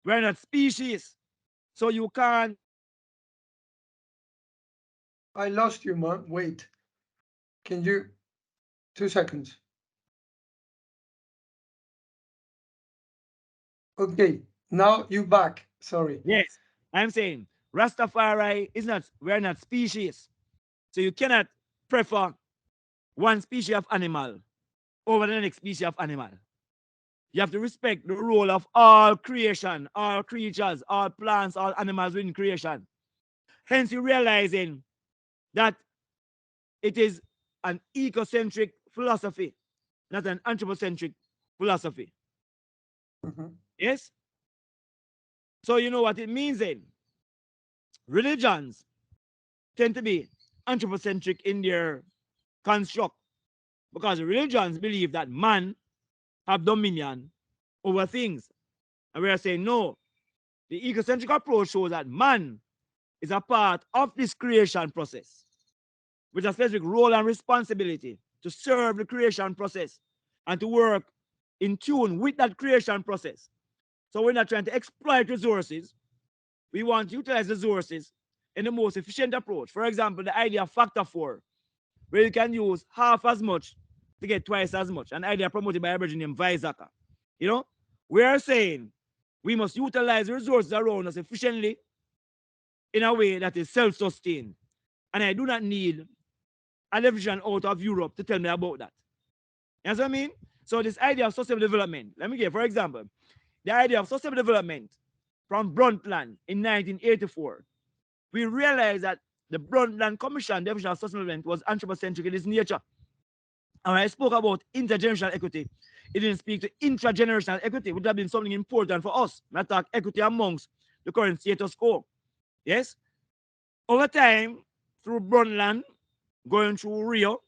[SPEAKER 3] We're not species, so you can't
[SPEAKER 2] I lost you, man. Wait. Can you? 2 seconds. Okay. Now you back. Sorry.
[SPEAKER 3] Yes, I'm saying Rastafari is not, we're not species. So you cannot prefer one species of animal over the next species of animal. You have to respect the role of all creation, all creatures, all plants, all animals within creation. Hence, you're realizing that it is an ecocentric philosophy, not an anthropocentric philosophy.
[SPEAKER 2] Mhm.
[SPEAKER 3] Yes? So you know what it means then. Religions tend to be anthropocentric in their construct because religions believe that man have dominion over things. And we are saying no. The ecocentric approach shows that man is a part of this creation process with a specific role and responsibility to serve the creation process and to work in tune with that creation process. So we're not trying to exploit resources. We want to utilize resources in the most efficient approach. For example, the idea of factor 4, where you can use half as much to get twice as much, an idea promoted by a Virgin named Weizsäcker. You know, we are saying we must utilize resources around us efficiently in a way that is self-sustained. And I do not need a television out of Europe to tell me about that. You know what I mean? So this idea of sustainable development, let me give, for example, the idea of sustainable development from Brundtland in 1984. We realized that the Brundtland Commission definition of sustainable development was anthropocentric in its nature. And when I spoke about intergenerational equity, it didn't speak to intragenerational equity, which would have been something important for us. I talk equity amongst the current status quo. Yes? Over time, through Brundtland, going through Rio,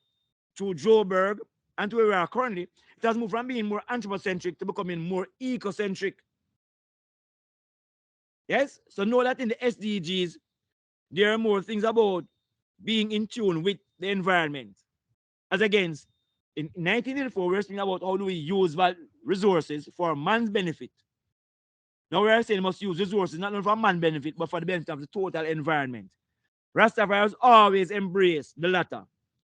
[SPEAKER 3] through Joburg, and to where we are currently, it has moved from being more anthropocentric to becoming more ecocentric. Yes? So know that in the SDGs, there are more things about being in tune with the environment. As against, in 1984, we're speaking about how do we use resources for man's benefit. Now we're saying we must use resources not only for man's benefit, but for the benefit of the total environment. Rastafari has always embraced the latter,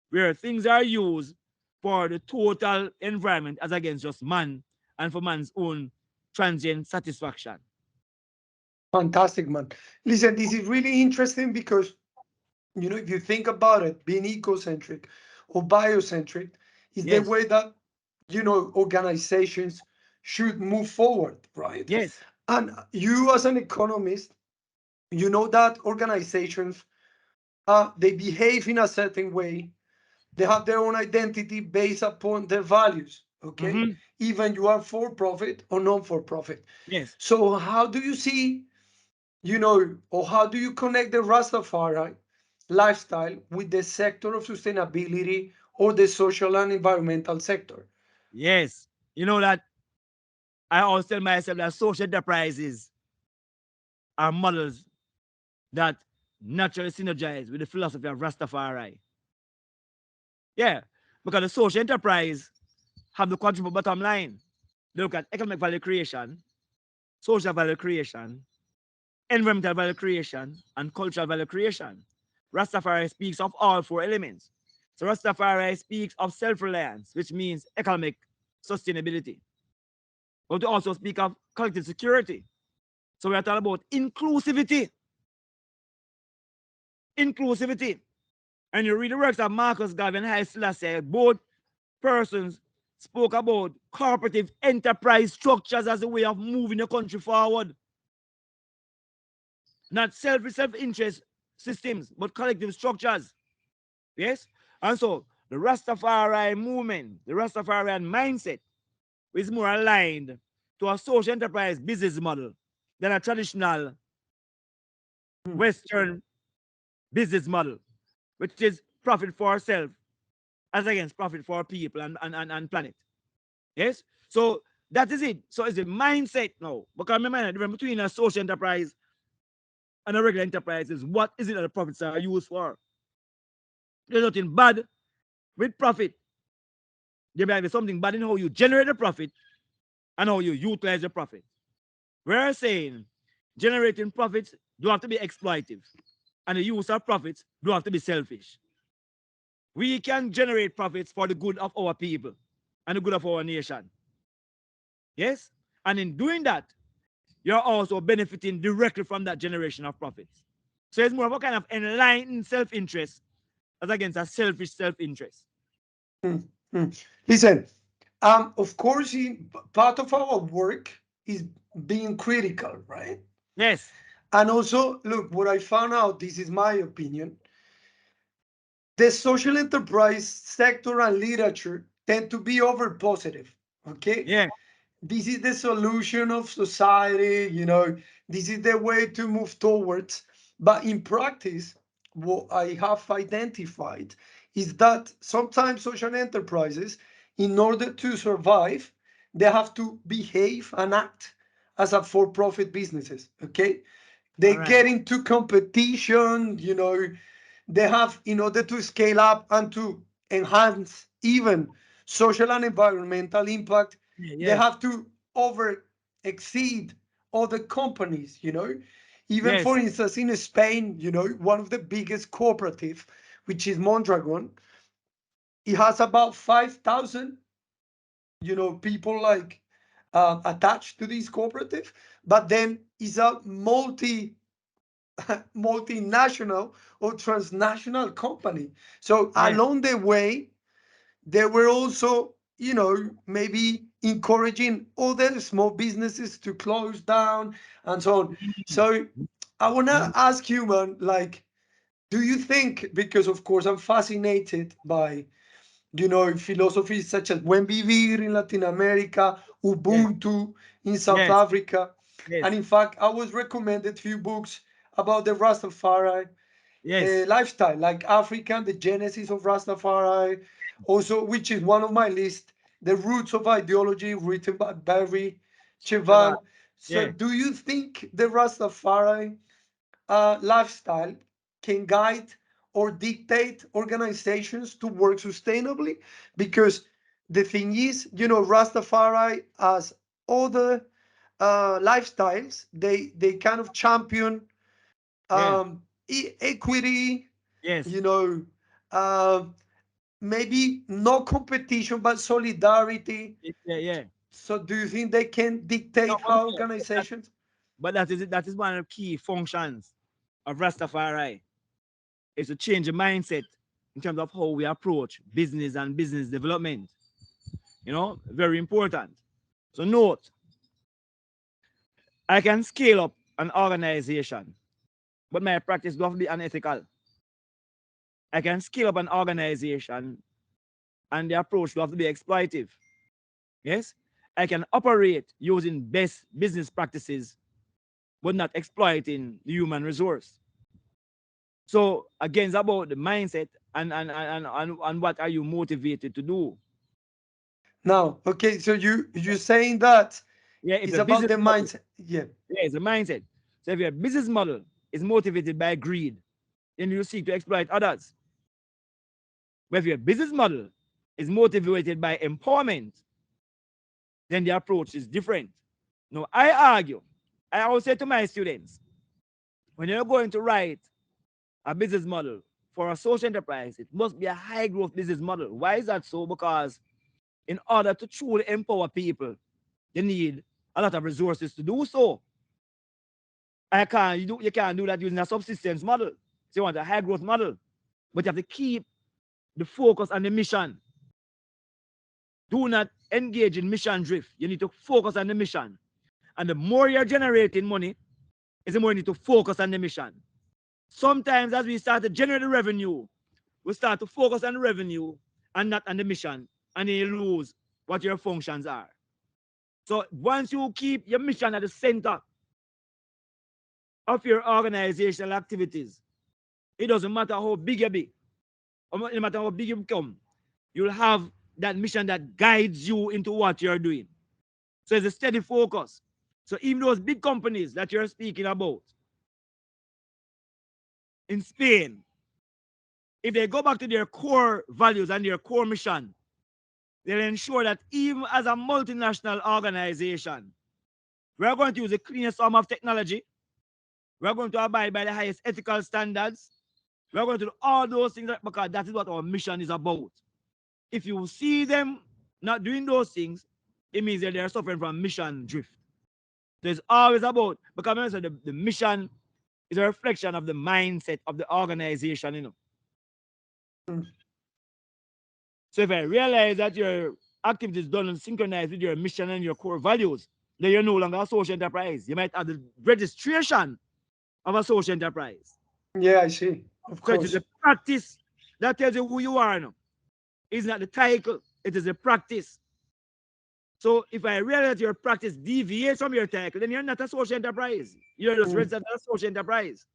[SPEAKER 3] where things are used for the total environment as against just man and for man's own transient satisfaction.
[SPEAKER 2] Fantastic, man. Listen, this is really interesting because, if you think about it, being ecocentric or biocentric is the
[SPEAKER 3] Yes,
[SPEAKER 2] way that, organizations should move forward, right?
[SPEAKER 3] yes,
[SPEAKER 2] And you, as an economist, you know that organizations, they behave in a certain way. They have their own identity based upon their values, okay?
[SPEAKER 3] mhm,
[SPEAKER 2] Even you are for profit or non for profit.
[SPEAKER 3] yes.
[SPEAKER 2] So, how do you see, or how do you connect the Rastafari lifestyle with the sector of sustainability or the social and environmental sector?
[SPEAKER 3] Yes. You know that I always tell myself that social enterprises are models that naturally synergize with the philosophy of Rastafari. Yeah, because the social enterprise have the quadruple bottom line. They look at economic value creation, social value creation, environmental value creation, and cultural value creation. Rastafari speaks of all four elements. So Rastafari speaks of self-reliance, which means economic sustainability. But we also speak of collective security. So we are talking about inclusivity. Inclusivity. And you read the works of Marcus Garvey and Haile Selassie, both persons spoke about cooperative enterprise structures as a way of moving the country forward. Not self-interest systems, but collective structures. Yes? And so the Rastafari movement, the Rastafarian mindset is more aligned to a social enterprise business model than a traditional
[SPEAKER 2] Hmm.
[SPEAKER 3] Western business model, which is profit for self as against profit for people and planet. Yes? So that is it. So it's a mindset now. Because remember, the difference between a social enterprise and a regular enterprise is what is it that the profits are used for? There's nothing bad with profit. There might be something bad in how you generate the profit and how you utilize the profit. We're saying generating profits do have to be exploitive. and the use of profits don't have to be selfish. We can generate profits for the good of our people and the good of our nation. Yes? And in doing that, you're also benefiting directly from that generation of profits. So it's more of a kind of enlightened self-interest as against a selfish self-interest.
[SPEAKER 2] Listen, of course, part of our work is being critical, right?
[SPEAKER 3] Yes.
[SPEAKER 2] And also, look, what I found out, this is my opinion, the social enterprise sector and literature tend to be over positive, okay?
[SPEAKER 3] Yeah.
[SPEAKER 2] This is the solution of society, this is the way to move towards. But in practice, what I have identified is that sometimes social enterprises, in order to survive, they have to behave and act as a for-profit businesses, okay? They
[SPEAKER 3] All
[SPEAKER 2] get
[SPEAKER 3] right.
[SPEAKER 2] into competition, they have, in order to scale up and to enhance even social and environmental impact, they
[SPEAKER 3] Yes.
[SPEAKER 2] have to over exceed other companies, even for
[SPEAKER 3] Yes.
[SPEAKER 2] instance in Spain, one of the biggest cooperative, which is Mondragon, it has about 5,000 people like attached to this cooperative, but then it's a multinational or transnational company. So
[SPEAKER 3] Yes.
[SPEAKER 2] along the way, they were also, maybe encouraging other small businesses to close down and so on. So I want to ask you, man, like, do you think, because of course I'm fascinated by, philosophies such as Buen Vivir in Latin America,
[SPEAKER 3] Yes.
[SPEAKER 2] Ubuntu in South
[SPEAKER 3] Yes.
[SPEAKER 2] Africa. And
[SPEAKER 3] Yes.
[SPEAKER 2] in fact, I was recommended a few books about the Rastafari
[SPEAKER 3] Yes.
[SPEAKER 2] lifestyle, like African, the genesis of Rastafari, also, which is one of my list, The Roots of Ideology, written by Barry
[SPEAKER 3] Shabbat.
[SPEAKER 2] Chevan. So,
[SPEAKER 3] Yeah.
[SPEAKER 2] do you think the Rastafari lifestyle can guide or dictate organizations to work sustainably? Because the thing is, Rastafari, as other lifestyles, they kind of champion
[SPEAKER 3] Yeah.
[SPEAKER 2] equity,
[SPEAKER 3] Yes.
[SPEAKER 2] you know, uh, maybe no competition but solidarity.
[SPEAKER 3] Yeah. Yeah.
[SPEAKER 2] So, do you think they can
[SPEAKER 3] No,
[SPEAKER 2] dictate
[SPEAKER 3] but,
[SPEAKER 2] how
[SPEAKER 3] that,
[SPEAKER 2] organizations?
[SPEAKER 3] but that is it. That is one of the key functions of Rastafari, is to change the mindset in terms of how we approach business and business development. Very important. So note, I can scale up an organization, but my practice does have to be unethical. I can scale up an organization and the approach does have to be exploitive. Yes? I can operate using best business practices, but not exploiting the human resource. So again, it's about the mindset and what are you motivated to do.
[SPEAKER 2] Now, okay, so you're saying that
[SPEAKER 3] Yeah, if
[SPEAKER 2] it's
[SPEAKER 3] a
[SPEAKER 2] about
[SPEAKER 3] business
[SPEAKER 2] the
[SPEAKER 3] model,
[SPEAKER 2] mindset. Yeah.
[SPEAKER 3] yeah, it's a mindset. So if your business model is motivated by greed, then you seek to exploit others. But if your business model is motivated by empowerment, then the approach is different. Now, I always say to my students, when you're going to write a business model for a social enterprise, it must be a high growth business model. Why is that so? Because in order to truly empower people, you need a lot of resources to do so. You can't do that using a subsistence model. So you want a high growth model, but you have to keep the focus on the mission. Do not engage in mission drift. You need to focus on the mission. And the more you're generating money, is the more you need to focus on the mission. Sometimes as we start to generate the revenue, we start to focus on the revenue and not on the mission, and then you lose what your functions are. So once you keep your mission at the center of your organizational activities, it doesn't matter how big you be, or no matter how big you become, you'll have that mission that guides you into what you're doing. So it's a steady focus. So even those big companies that you're speaking about in Spain, if they go back to their core values and their core mission, they'll ensure that even as a multinational organization, we're going to use the cleanest form of technology. We're going to abide by the highest ethical standards. We're going to do all those things because that is what our mission is about. If you see them not doing those things, it means that they're suffering from mission drift. So it's always about, because the mission is a reflection of the mindset of the organization, you know.
[SPEAKER 2] Mm.
[SPEAKER 3] So if I realize that your activities done and synchronized with your mission and your core values, then you're no longer a social enterprise. You might have the registration of a social enterprise.
[SPEAKER 2] Yeah, I see. Of
[SPEAKER 3] So it is
[SPEAKER 2] course.
[SPEAKER 3] a practice that tells you who you are now. It's not the title, it is a practice. So if I realize that your practice deviates from your title, then you're not a social enterprise. You're just registered as a social enterprise.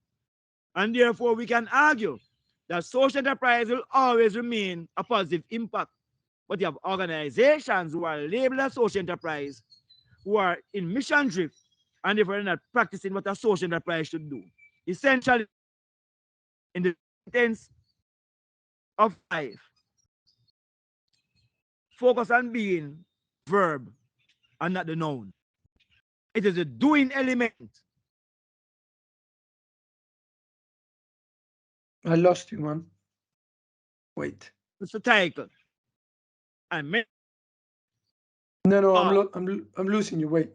[SPEAKER 3] And therefore, we can argue that social enterprise will always remain a positive impact. But you have organizations who are labeled as social enterprise, who are in mission drift, and therefore they're not practicing what a social enterprise should do. Essentially, in the sense of life, focus on being verb and not the noun. It is a doing element.
[SPEAKER 2] I lost you, man. Wait.
[SPEAKER 3] It's the title. And
[SPEAKER 2] No, I'm losing you. Wait.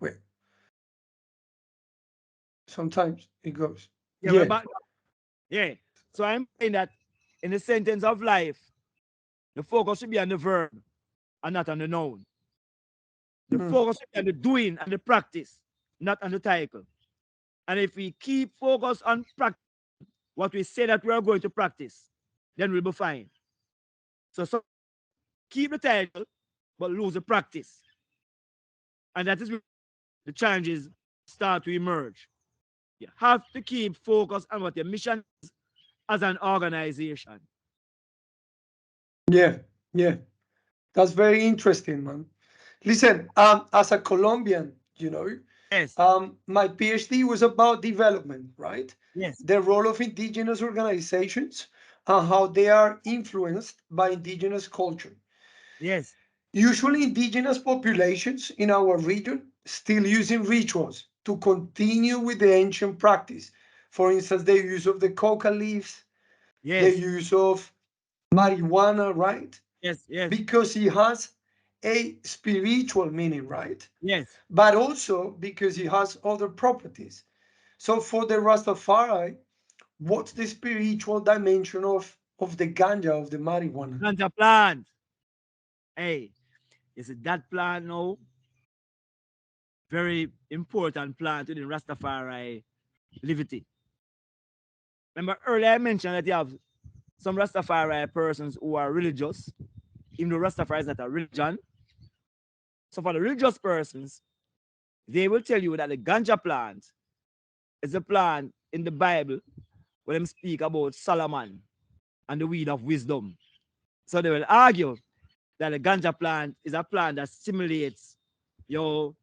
[SPEAKER 2] Sometimes it goes.
[SPEAKER 3] yeah,
[SPEAKER 2] Yeah.
[SPEAKER 3] back. Yeah. So I'm saying that in the sentence of life, the focus should be on the verb and not on the noun. The focus should be on the doing and the practice, not on the title. And if we keep focus on practice, what we say that we are going to practice, then we'll be fine. So keep the title, but lose the practice. And that is where the challenges start to emerge. You have to keep focus on what your mission is as an organization.
[SPEAKER 2] Yeah. That's very interesting, man. Listen, as a Colombian,
[SPEAKER 3] Yes,
[SPEAKER 2] my PhD was about development, right?
[SPEAKER 3] yes,
[SPEAKER 2] The role of indigenous organizations and how they are influenced by indigenous culture.
[SPEAKER 3] yes,
[SPEAKER 2] Usually, indigenous populations in our region still using rituals to continue with the ancient practice. For instance, the use of the coca leaves, the
[SPEAKER 3] yes,
[SPEAKER 2] use of marijuana, right?
[SPEAKER 3] yes, yes,
[SPEAKER 2] Because it has a spiritual meaning, right?
[SPEAKER 3] yes.
[SPEAKER 2] But also because it has other properties. So for the Rastafari, what's the spiritual dimension of the ganja, of the marijuana?
[SPEAKER 3] Ganja plant. Hey, you see that plant now? Very important plant within Rastafari livity. Remember earlier I mentioned that you have some Rastafari persons who are religious, even though Rastafari is not a religion. So for the religious persons, they will tell you that the ganja plant is a plant in the Bible where they speak about Solomon and the weed of wisdom. So they will argue that the ganja plant is a plant that stimulates it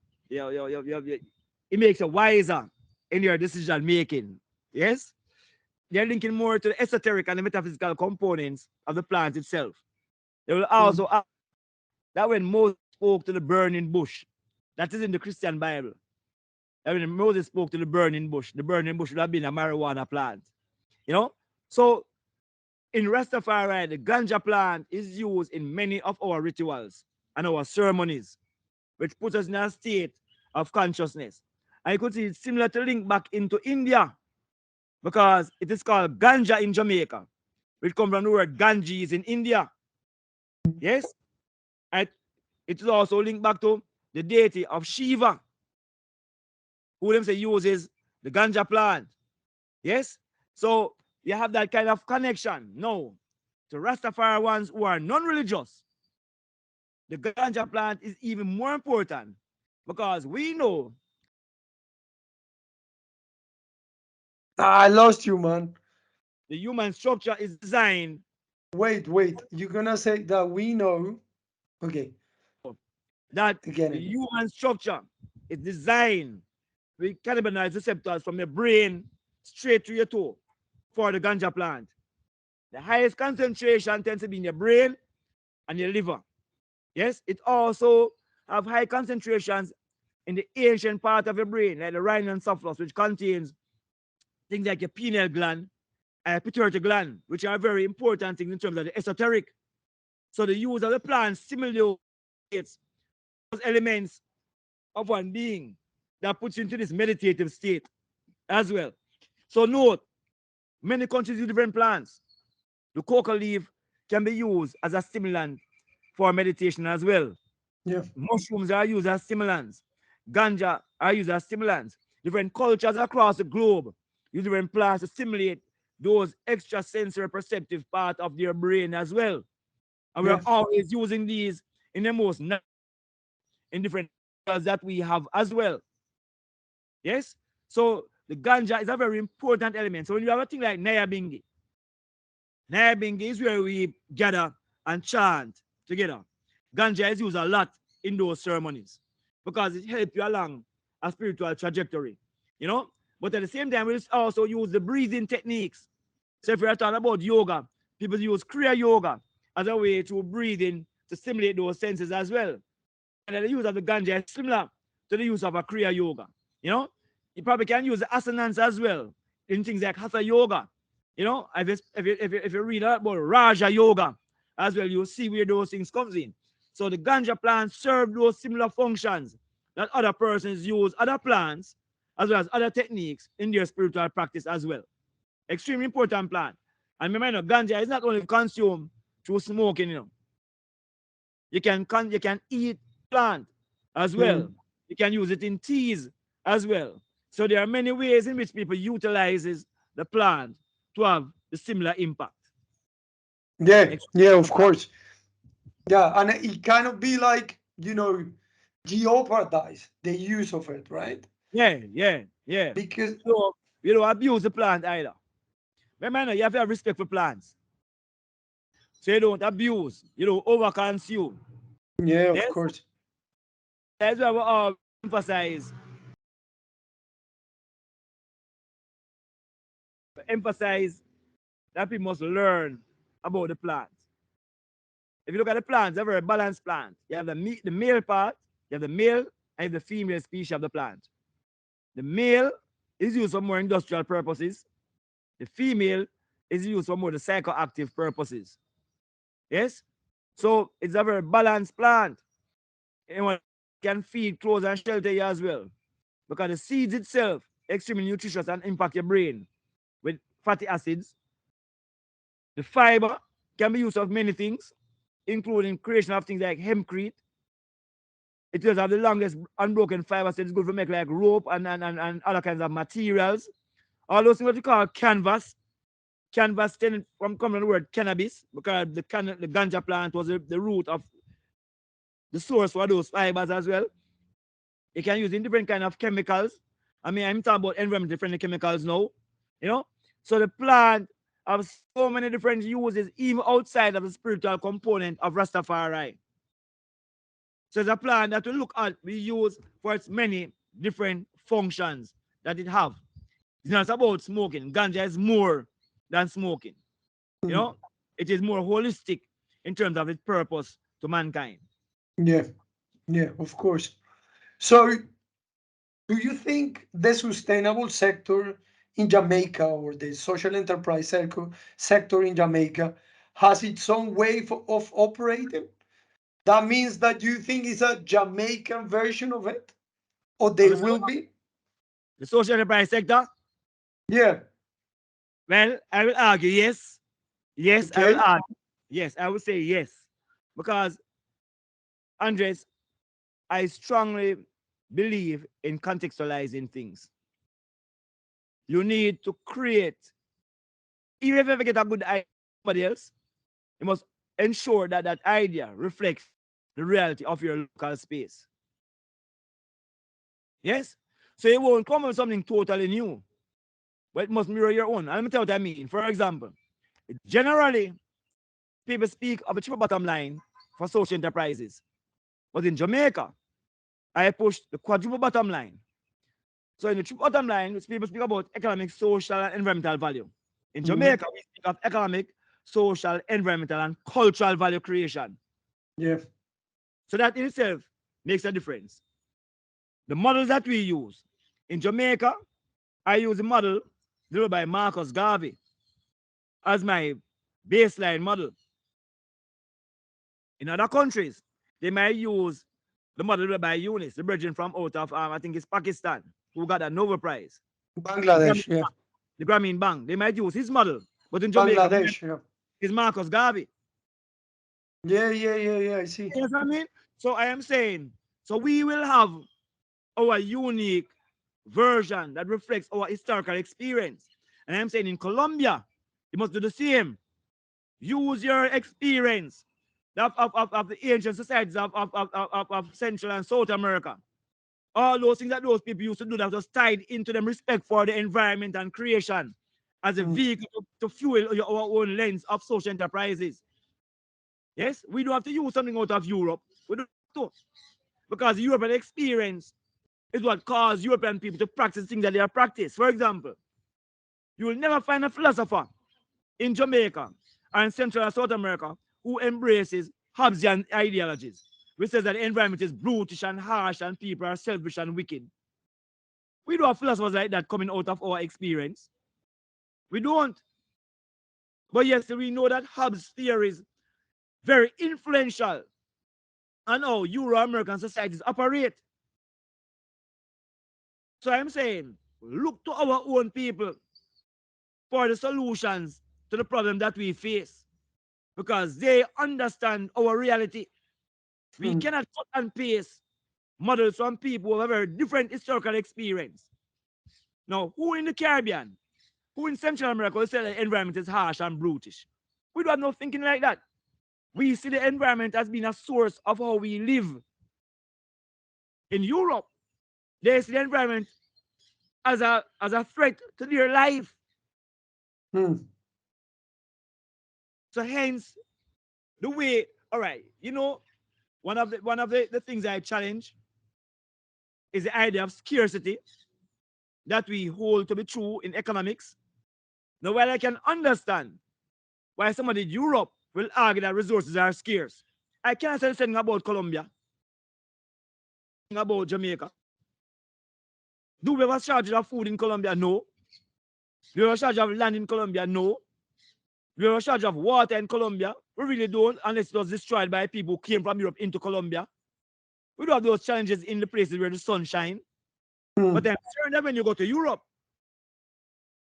[SPEAKER 3] makes you wiser in your decision making. Yes? They're linking more to the esoteric and the metaphysical components of the plant itself. They will also add that when Moses spoke to the burning bush, that is in the Christian Bible, that when Moses spoke to the burning bush would have been a marijuana plant. You know? So in Rastafari, the ganja plant is used in many of our rituals and our ceremonies, which puts us in a state of consciousness. I could see it's similar to link back into India because it is called ganja in Jamaica, which comes from the word Ganges in India. Yes? And it is also linked back to the deity of Shiva, who them say uses the ganja plant. Yes? So you have that kind of connection. No. To Rastafari ones who are non-religious, the ganja plant is even more important because we know.
[SPEAKER 2] I lost you, man.
[SPEAKER 3] The human structure is designed.
[SPEAKER 2] Wait. You're gonna say that we know. Okay,
[SPEAKER 3] That the
[SPEAKER 2] again.
[SPEAKER 3] human structure is designed. We cannibalize receptors from the brain straight to your toe for the ganja plant. The highest concentration tends to be in your brain and your liver. Yes, it also have high concentrations in the ancient part of your brain, like the rhino encephalus, which contains things like your pineal gland and pituitary gland, which are very important things in terms of the esoteric. So the use of the plant stimulates those elements of one being that puts you into this meditative state as well. So note, many countries use different plants. The coca leaf can be used as a stimulant for meditation as well.
[SPEAKER 2] Yeah.
[SPEAKER 3] Mushrooms are used as stimulants. Ganja are used as stimulants. Different cultures across the globe use different plants to stimulate those extrasensory perceptive part of their brain as well. And we're
[SPEAKER 2] Yeah.
[SPEAKER 3] always using these in the most in different areas that we have as well. Yes? So the ganja is a very important element. So when you have a thing like Nyabingi is where we gather and chant together. Ganja is used a lot in those ceremonies because it helps you along a spiritual trajectory, you know. But at the same time, we also use the breathing techniques. So if we're talking about yoga, people use Kriya Yoga as a way to breathe in to stimulate those senses as well. And the use of the ganja is similar to the use of a Kriya Yoga. You know, you probably can use the asanas as well in things like Hatha Yoga. You know, if you read about Raja Yoga as well, you'll see where those things comes in. So the ganja plants serve those similar functions that other persons use other plants as well as other techniques in their spiritual practice as well. Extremely important plant. And remember, ganja is not only consumed through smoking, you know. You can eat plant as well. You can use it in teas as well. So there are many ways in which people utilizes the plant to have the similar impact.
[SPEAKER 2] Yeah. Yeah. Of course. Yeah, and it kind of be like, jeopardize the use of it, right?
[SPEAKER 3] Yeah.
[SPEAKER 2] Because
[SPEAKER 3] So you don't abuse the plant either. Remember, you have to have respect for plants. So you don't abuse, you don't overconsume.
[SPEAKER 2] yeah, of
[SPEAKER 3] Yes?
[SPEAKER 2] course.
[SPEAKER 3] That's why we all emphasize that people must learn about the plants. If you look at the plants, they're very balanced plants. You have the male part, you have the male and the female species of the plant. The male is used for more industrial purposes. The female is used for more the psychoactive purposes. Yes? So it's a very balanced plant. Anyone can feed, clothe, and shelter you as well. Because the seeds itself extremely nutritious and impact your brain with fatty acids. The fiber can be used of many things, including creation of things like hempcrete. It does have the longest unbroken fiber, so it's good for make like rope and other kinds of materials. All those things what you call canvas. Canvas coming from the word cannabis, because the ganja plant was the root of the source for those fibers as well. You can use in different kind of chemicals. I mean, I'm talking about environmental friendly chemicals now. You know? So the plant have so many different uses, even outside of the spiritual component of Rastafari. So it's a plant that we look at, we use for its many different functions that it have. It's not about smoking. Ganja is more than smoking. You know, it is more holistic in terms of its purpose to mankind.
[SPEAKER 2] Yeah, yeah, of course. So, do you think the sustainable sector in Jamaica or the social enterprise sector in Jamaica has its own way of operating? That means that you think it's a Jamaican version of it, or they will be?
[SPEAKER 3] The social enterprise sector?
[SPEAKER 2] Yeah.
[SPEAKER 3] Well, I will argue yes. Yes, I will
[SPEAKER 2] Okay.
[SPEAKER 3] argue. Yes, I would say yes. Because, Andres, I strongly believe in contextualizing things. You need to create, even if you ever get a good idea somebody else, you must ensure that that idea reflects the reality of your local space. Yes? So you won't come with something totally new, but it must mirror your own. And let me tell you what I mean. For example, generally, people speak of a triple bottom line for social enterprises. But in Jamaica, I pushed the quadruple bottom line. So in the triple bottom line, people speak about economic, social, and environmental value. In Jamaica, we speak of economic, social, environmental, and cultural value creation.
[SPEAKER 2] Yeah.
[SPEAKER 3] So that in itself makes a difference. The models that we use in Jamaica, I use a model developed by Marcus Garvey as my baseline model. In other countries, they might use the model developed by Yunus, the brethren from out of, I think it's Pakistan, who got a Nobel Prize.
[SPEAKER 2] Bangladesh, yeah.
[SPEAKER 3] The Grameen Bank, they might use his model, but in Jamaica,
[SPEAKER 2] Bangladesh, yeah.
[SPEAKER 3] it's Marcus Garvey.
[SPEAKER 2] Yeah, I see.
[SPEAKER 3] You know what I mean? So I am saying, so we will have our unique version that reflects our historical experience. And I'm saying in Colombia, you must do the same. Use your experience of the ancient societies of Central and South America. All those things that those people used to do that was tied into them respect for the environment and creation as a vehicle to fuel our own lens of social enterprises. Yes, we don't have to use something out of Europe. We don't have to. Because European experience is what caused European people to practice things that they have practiced. For example, you will never find a philosopher in Jamaica or in Central and South America who embraces Hobbesian ideologies, which says that the environment is brutish and harsh and people are selfish and wicked. We don't have philosophers like that coming out of our experience. We don't. But yes, we know that Hobbes' theories very influential on how Euro-American societies operate. So I'm saying, look to our own people for the solutions to the problem that we face, because they understand our reality. We cannot cut and paste models from people who have a very different historical experience. Now, who in the Caribbean, who in Central America will say the environment is harsh and brutish? We don't have no thinking like that. We see the environment as being a source of how we live. In Europe, they see the environment as a threat to their life. So hence, the way, all right, you know, one of the things I challenge is the idea of scarcity that we hold to be true in economics. Now, while I can understand why somebody in Europe will argue that resources are scarce, I can't say anything about Colombia, about Jamaica. Do we have a shortage of food in Colombia? No. Do we have a shortage of land in Colombia? No. Do we have a shortage of water in Colombia? We really don't, unless it was destroyed by people who came from Europe into Colombia. We don't have those challenges in the places where the sun shines. But I'm sure that when you go to Europe,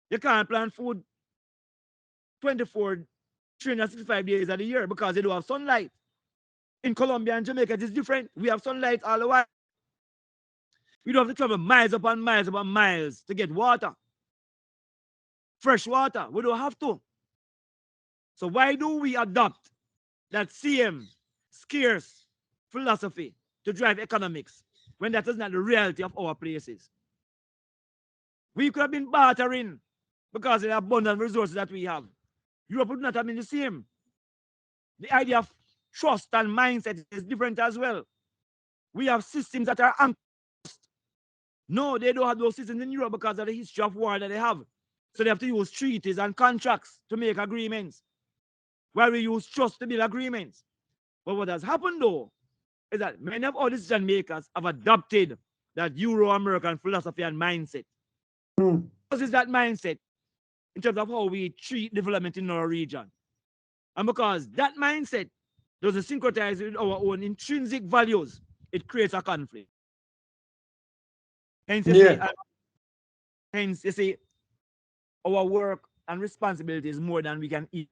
[SPEAKER 3] you can't plant food 24, 365 days of the year because they don't have sunlight. In Colombia and Jamaica, it is different. We have sunlight all the while. We don't have to travel miles upon miles upon miles to get water. Fresh water. We don't have to. So why do we adopt that same scarce philosophy to drive economics when that is not the reality of our places? We could have been bartering because of the abundant resources that we have. Europe would not have been the same. The idea of trust and mindset is different as well. We have systems that are anchored. No, they don't have those systems in Europe because of the history of war that they have. So they have to use treaties and contracts to make agreements, while we use trust to build agreements. But what has happened though is that many of our decision makers have adopted that Euro-American philosophy and mindset. What is that mindset in terms of how we treat development in our region? And because that mindset doesn't synchronize with our own intrinsic values, it creates a conflict. Hence, you see, our work and responsibility is more than we can eat.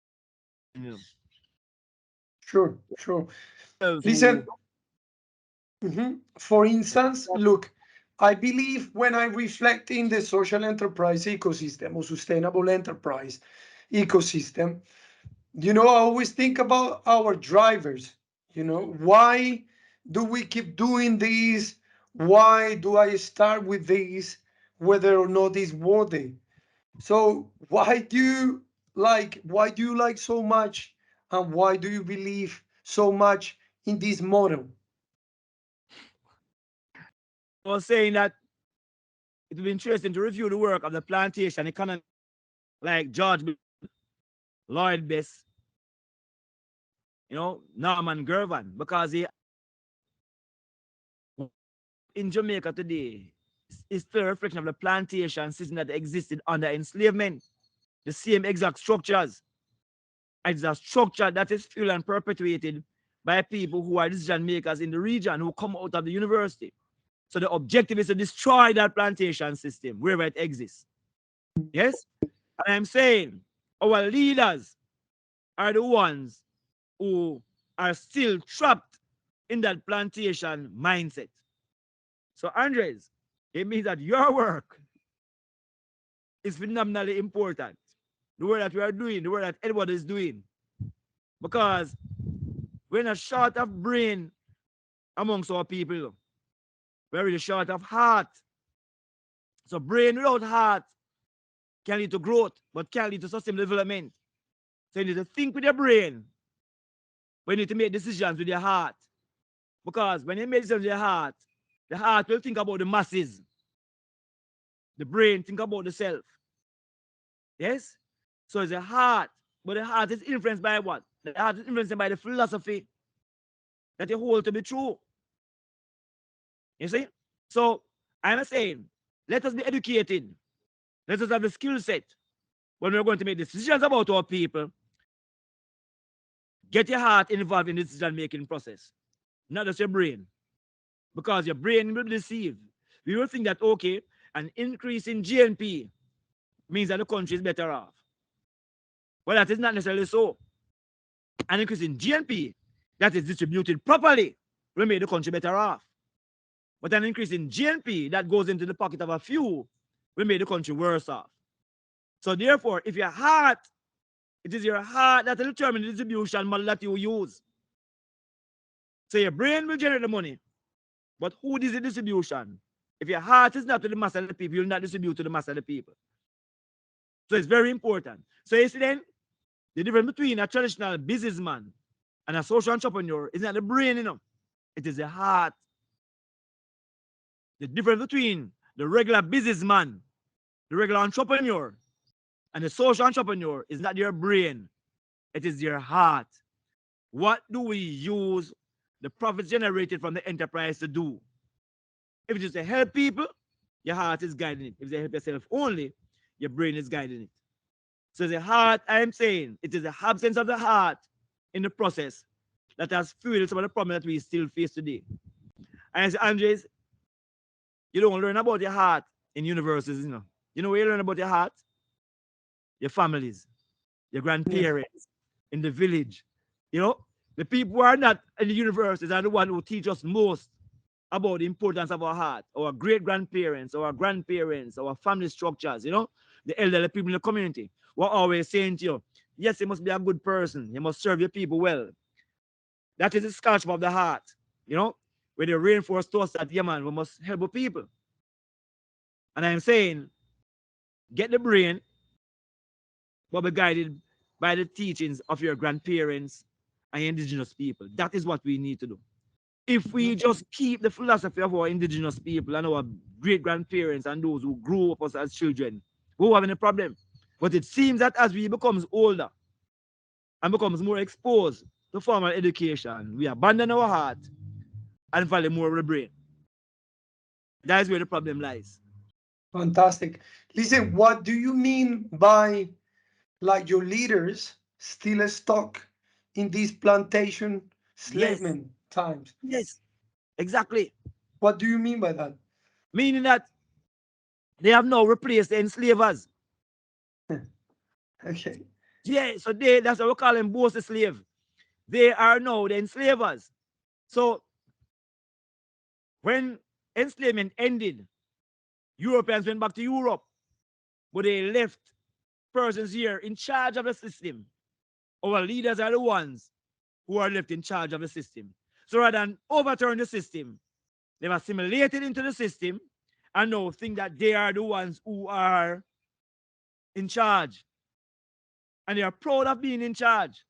[SPEAKER 3] You know.
[SPEAKER 2] Sure. Listen, for instance, look, I believe when I reflect in the social enterprise ecosystem or sustainable enterprise ecosystem, I always think about our drivers. Why do we keep doing this? Why do I start with this, whether or not it's worthy? So why do you like so much, and why do you believe so much in this model?
[SPEAKER 3] I was saying that it would be interesting to review the work of the plantation economy, like George Lloyd Bess, Norman Gervan, because he in Jamaica today, is still a reflection of the plantation system that existed under enslavement. The same exact structures. It's a structure that is fueled and perpetuated by people who are decision makers in the region who come out of the university. So the objective is to destroy that plantation system wherever it exists. Yes? And I'm saying our leaders are the ones who are still trapped in that plantation mindset. So, Andres, it means that your work is phenomenally important. The work that we are doing, the work that Edward is doing. Because we're not short of brain amongst our people. We're really short of heart. So brain without heart can lead to growth, but can lead to sustainable development. So you need to think with your brain, but you need to make decisions with your heart. Because when you make decisions with your heart, the heart will think about the masses. The brain think about the self. Yes? So it's a heart, but the heart is influenced by what? The heart is influenced by the philosophy that you hold to be true. You see? So I'm saying, let us be educated. Let us have the skill set when we're going to make decisions about our people. Get your heart involved in the decision-making process, not just your brain. Because your brain will be deceived. We will think that, okay, an increase in GNP means that the country is better off. Well, that is not necessarily so. An increase in GNP that is distributed properly will make the country better off. But an increase in GNP that goes into the pocket of a few will make the country worse off. So therefore, if your heart, it is your heart that will determine the distribution model that you use. So your brain will generate the money, but who is the distribution? If your heart is not to the mass of the people, you'll not distribute to the mass of the people. So it's very important. So you see then, the difference between a traditional businessman and a social entrepreneur is not the brain, it is the heart. The difference between the regular businessman, the regular entrepreneur, and the social entrepreneur is not your brain, it is your heart. What do we use the profits generated from the enterprise to do? If it is to help people, your heart is guiding it. If you help yourself only, your brain is guiding it. So the heart, I am saying, it is the absence of the heart in the process that has fueled some of the problems that we still face today. And I say, Andres, you don't learn about your heart in universities, You know where you learn about your heart? Your families, your grandparents, in the village. The people who are not in the universities are the ones who teach us most about the importance of our heart, our great-grandparents, our grandparents, our family structures, the elderly people in the community. We're always saying to you, yes, you must be a good person. You must serve your people well. That is the scholarship of the heart, where they reinforce to us that, yeah, man, we must help the people. And I'm saying, get the brain, but be guided by the teachings of your grandparents and indigenous people. That is what we need to do. If we just keep the philosophy of our indigenous people and our great-grandparents and those who grew up us as children, we won't have any problem. But it seems that as we becomes older and becomes more exposed to formal education, we abandon our heart and value more of the brain. That is where the problem lies.
[SPEAKER 2] Fantastic. Listen, what do you mean by like your leaders still stuck in these plantation enslavement times?
[SPEAKER 3] Yes, exactly.
[SPEAKER 2] What do you mean by that?
[SPEAKER 3] Meaning that they have now replaced the enslavers.
[SPEAKER 2] Okay.
[SPEAKER 3] Yeah, so that's what we call them both the slave. They are now the enslavers. So when enslavement ended, Europeans went back to Europe, but they left persons here in charge of the system. Our leaders are the ones who are left in charge of the system. So rather than overturn the system, they've assimilated into the system and now think that they are the ones who are in charge. And they are proud of being in charge,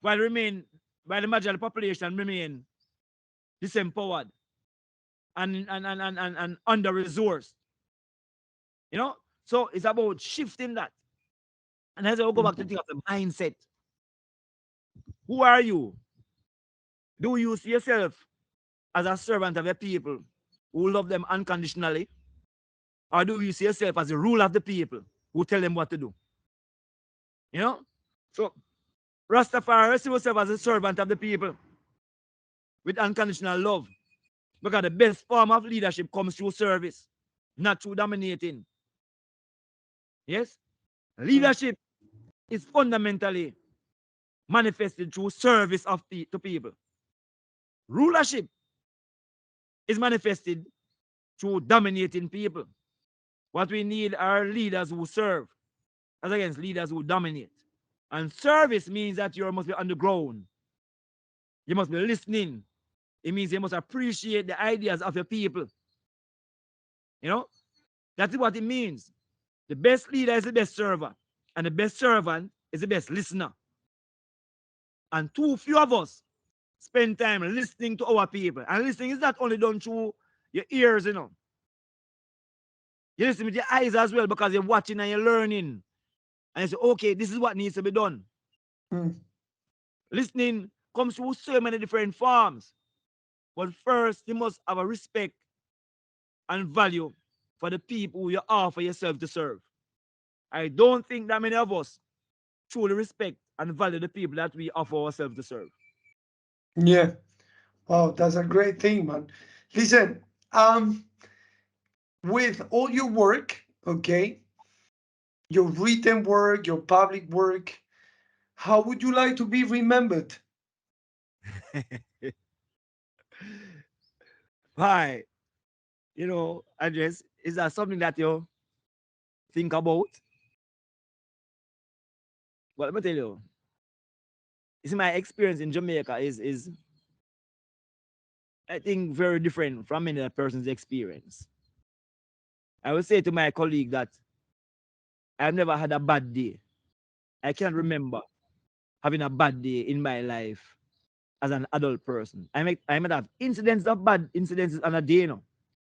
[SPEAKER 3] while the majority of the population remain disempowered and under-resourced. So it's about shifting that. And as I go back to think of the mindset. Who are you? Do you see yourself as a servant of your people who love them unconditionally? Or do you see yourself as the ruler of the people who tell them what to do? You know? So Rastafari see yourself as a servant of the people with unconditional love. Because the best form of leadership comes through service, not through dominating. Yes? Leadership is fundamentally manifested through service to people. Rulership is manifested through dominating people. What we need are leaders who serve, as against leaders who dominate. And service means that you must be on the ground. You must be listening. It means you must appreciate the ideas of your people. You know, that's what it means. The best leader is the best server, and the best servant is the best listener. And too few of us spend time listening to our people. And listening is not only done through your ears, you know. You listen with your eyes as well, because you're watching and you're learning. And you say, okay, this is what needs to be done. Listening comes through so many different forms. But first, you must have a respect and value for the people you offer yourself to serve. I don't think that many of us truly respect and value the people that we offer ourselves to serve.
[SPEAKER 2] Yeah. Wow, that's a great thing, man. Listen, with all your work, okay, your written work, your public work, how would you like to be remembered?
[SPEAKER 3] Why? You know, Andres, is that something that you think about? Well, let me tell you. You see, my experience in Jamaica is I think very different from any other person's experience. I would say to my colleague that I've never had a bad day. I can't remember having a bad day in my life as an adult person. I might have incidents of bad incidents on a day, you know,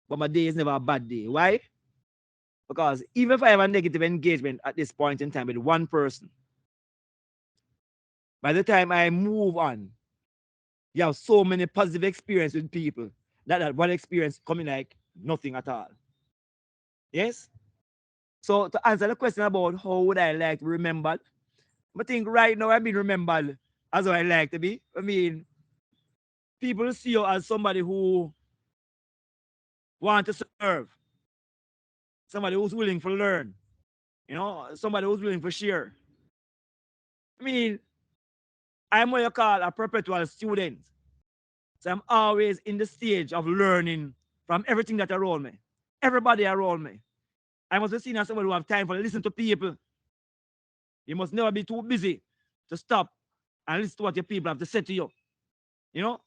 [SPEAKER 3] but my day is never a bad day. Why? Because even if I have a negative engagement at this point in time with one person, by the time I move on, you have so many positive experiences with people that one experience coming like nothing at all. Yes? So to answer the question about how would I like to be remembered, I think right now I've been remembered as I like to be. I mean, people see you as somebody who wants to serve, somebody who's willing to learn, you know, somebody who's willing to share. I mean, I'm what you call a perpetual student. So I'm always in the stage of learning from everything that around me, everybody around me. I must be seen as someone who have time for listen to people. You must never be too busy to stop and listen to what your people have to say to you. You know,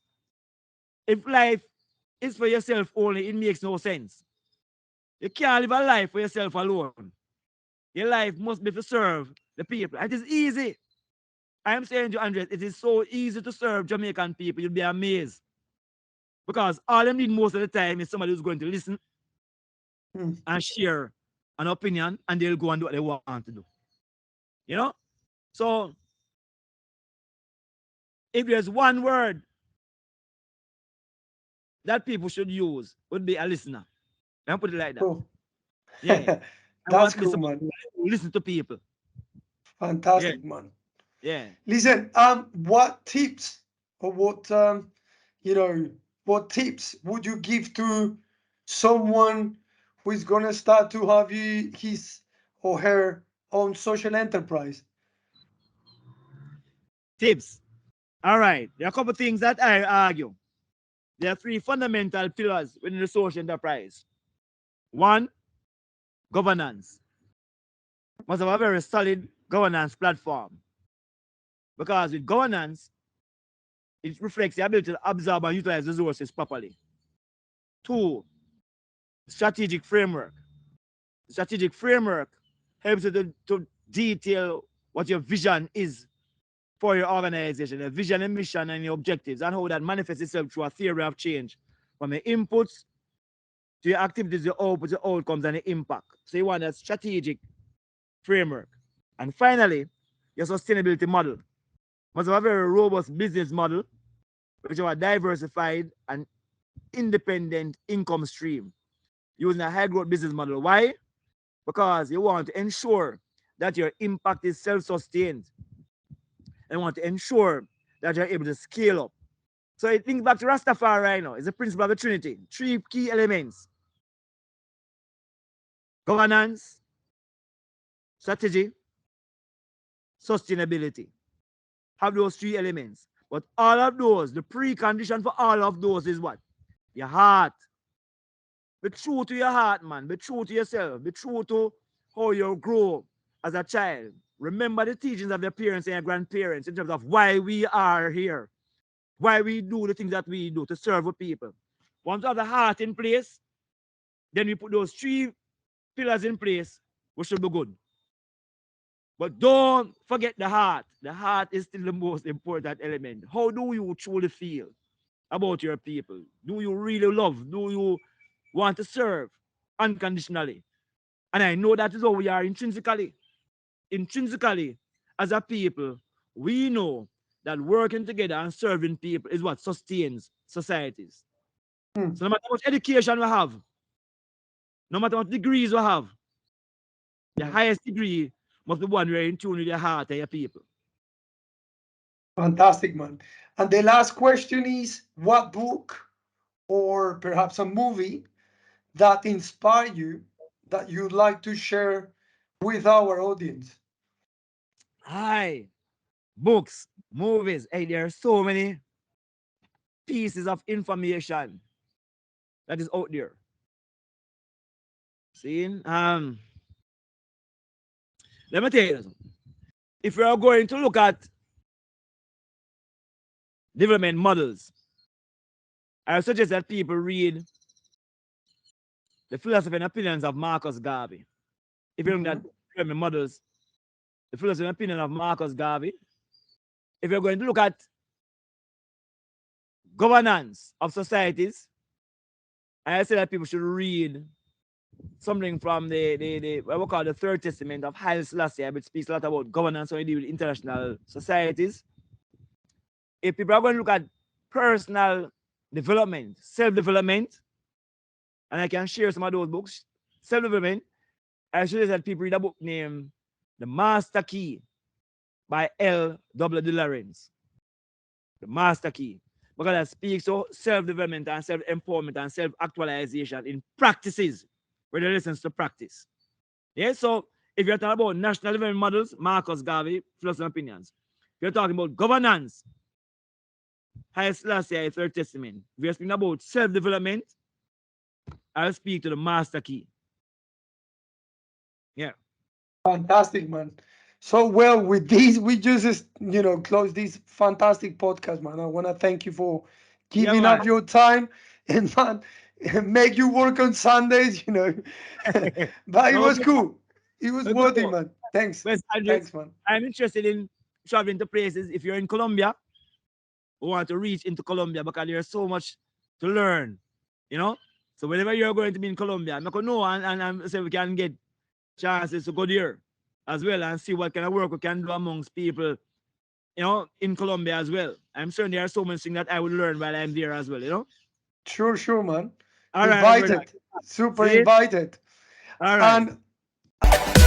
[SPEAKER 3] if life is for yourself only, it makes no sense. You can't live a life for yourself alone. Your life must be to serve the people. And it is easy. I am saying to Andres, it is so easy to serve Jamaican people. You'll be amazed. Because all they need most of the time is somebody who's going to listen and share an opinion, and they'll go and do what they want to do. You know? So if there's one word that people should use, would be a listener. Let me put it like that.
[SPEAKER 2] Cool.
[SPEAKER 3] Yeah. I
[SPEAKER 2] That's
[SPEAKER 3] want to be
[SPEAKER 2] cool,
[SPEAKER 3] somebody
[SPEAKER 2] man.
[SPEAKER 3] who listen to people. Yeah.
[SPEAKER 2] Fantastic, man.
[SPEAKER 3] Yeah.
[SPEAKER 2] Listen, what tips or what you know, what tips would you give to someone who is gonna start to have his or her own social enterprise?
[SPEAKER 3] Tips. All right. There are a couple of things that I argue. There are three fundamental pillars within the social enterprise. One, governance. Must have a very solid governance platform. Because with governance, it reflects the ability to absorb and utilize resources properly. Two, strategic framework. The strategic framework helps you to detail what your vision is for your organization, the vision and mission and your objectives, and how that manifests itself through a theory of change from the inputs to your activities, your outputs, your outcomes, and the impact. So you want a strategic framework. And finally, your sustainability model must have a very robust business model, which have a diversified and independent income stream. using a high growth business model. Why? Because you want to ensure that your impact is self-sustained and want to ensure that you're able to scale up. So it links back to Rastafari right now. It's the principle of the Trinity. 3 key elements: governance, strategy, sustainability. Have those 3 elements. But all of those, the precondition for all of those is what? Your heart. Be true to your heart, man. Be true to yourself. Be true to how you grow as a child. Remember the teachings of your parents and your grandparents in terms of why we are here, why we do the things that we do to serve the people. Once you have the heart in place, then we put those 3 pillars in place, we should be good. But don't forget the heart. The heart is still the most important element. How do you truly feel about your people? Do you really love? Do you want to serve unconditionally? And I know that is how we are intrinsically. Intrinsically, as a people, we know that working together and serving people is what sustains societies. So no matter how much education we have, no matter what degrees we have, the highest degree must be one where in tune with your heart and your people.
[SPEAKER 2] Fantastic, man. And the last question is, what book or perhaps a movie that inspired you that you'd like to share with our audience?
[SPEAKER 3] Hi, books, movies. Hey, there are so many pieces of information that is out there. See, let me tell you something. If we are going to look at development models, I suggest that people read The Philosophy and Opinions of Marcus Garvey. If you're looking at development models, The Philosophy and Opinion of Marcus Garvey. If you're going to look at governance of societies, I say that people should read something from the what we call the Third Testament of Haile Selassie, which speaks a lot about governance when you deal with international societies. If people are going to look at personal development, self-development, and I can share some of those books, self-development, I suggest that people read a book named The Master Key by L. W. De Lawrence. The Master Key. Because that speaks to self-development and self-empowerment and self-actualization in practices, where there listens to practice. Yeah, so if you're talking about national development models, Marcus Garvey, Philosophy and Opinions. If you're talking about governance, Haile Selassie, Third Testament. If you're speaking about self-development, I'll speak to the Master Key. Yeah.
[SPEAKER 2] Fantastic, man. So, well, with these, we just, close this fantastic podcast, man. I want to thank you for giving up your time and, man, make you work on Sundays, But it was cool. It was worth it, man. Thanks. Thanks, man.
[SPEAKER 3] I'm interested in traveling to places. If you're in Colombia, we want to reach into Colombia because there's so much to learn, So whenever you're going to be in Colombia, I'm going to know and say we can get chances to go there as well and see what kind of work we can do amongst people, in Colombia as well. I'm sure there are so many things that I will learn while I'm there as well,
[SPEAKER 2] Sure, man.
[SPEAKER 3] All
[SPEAKER 2] Invited.
[SPEAKER 3] right,
[SPEAKER 2] Super invited.
[SPEAKER 3] All right.
[SPEAKER 2] And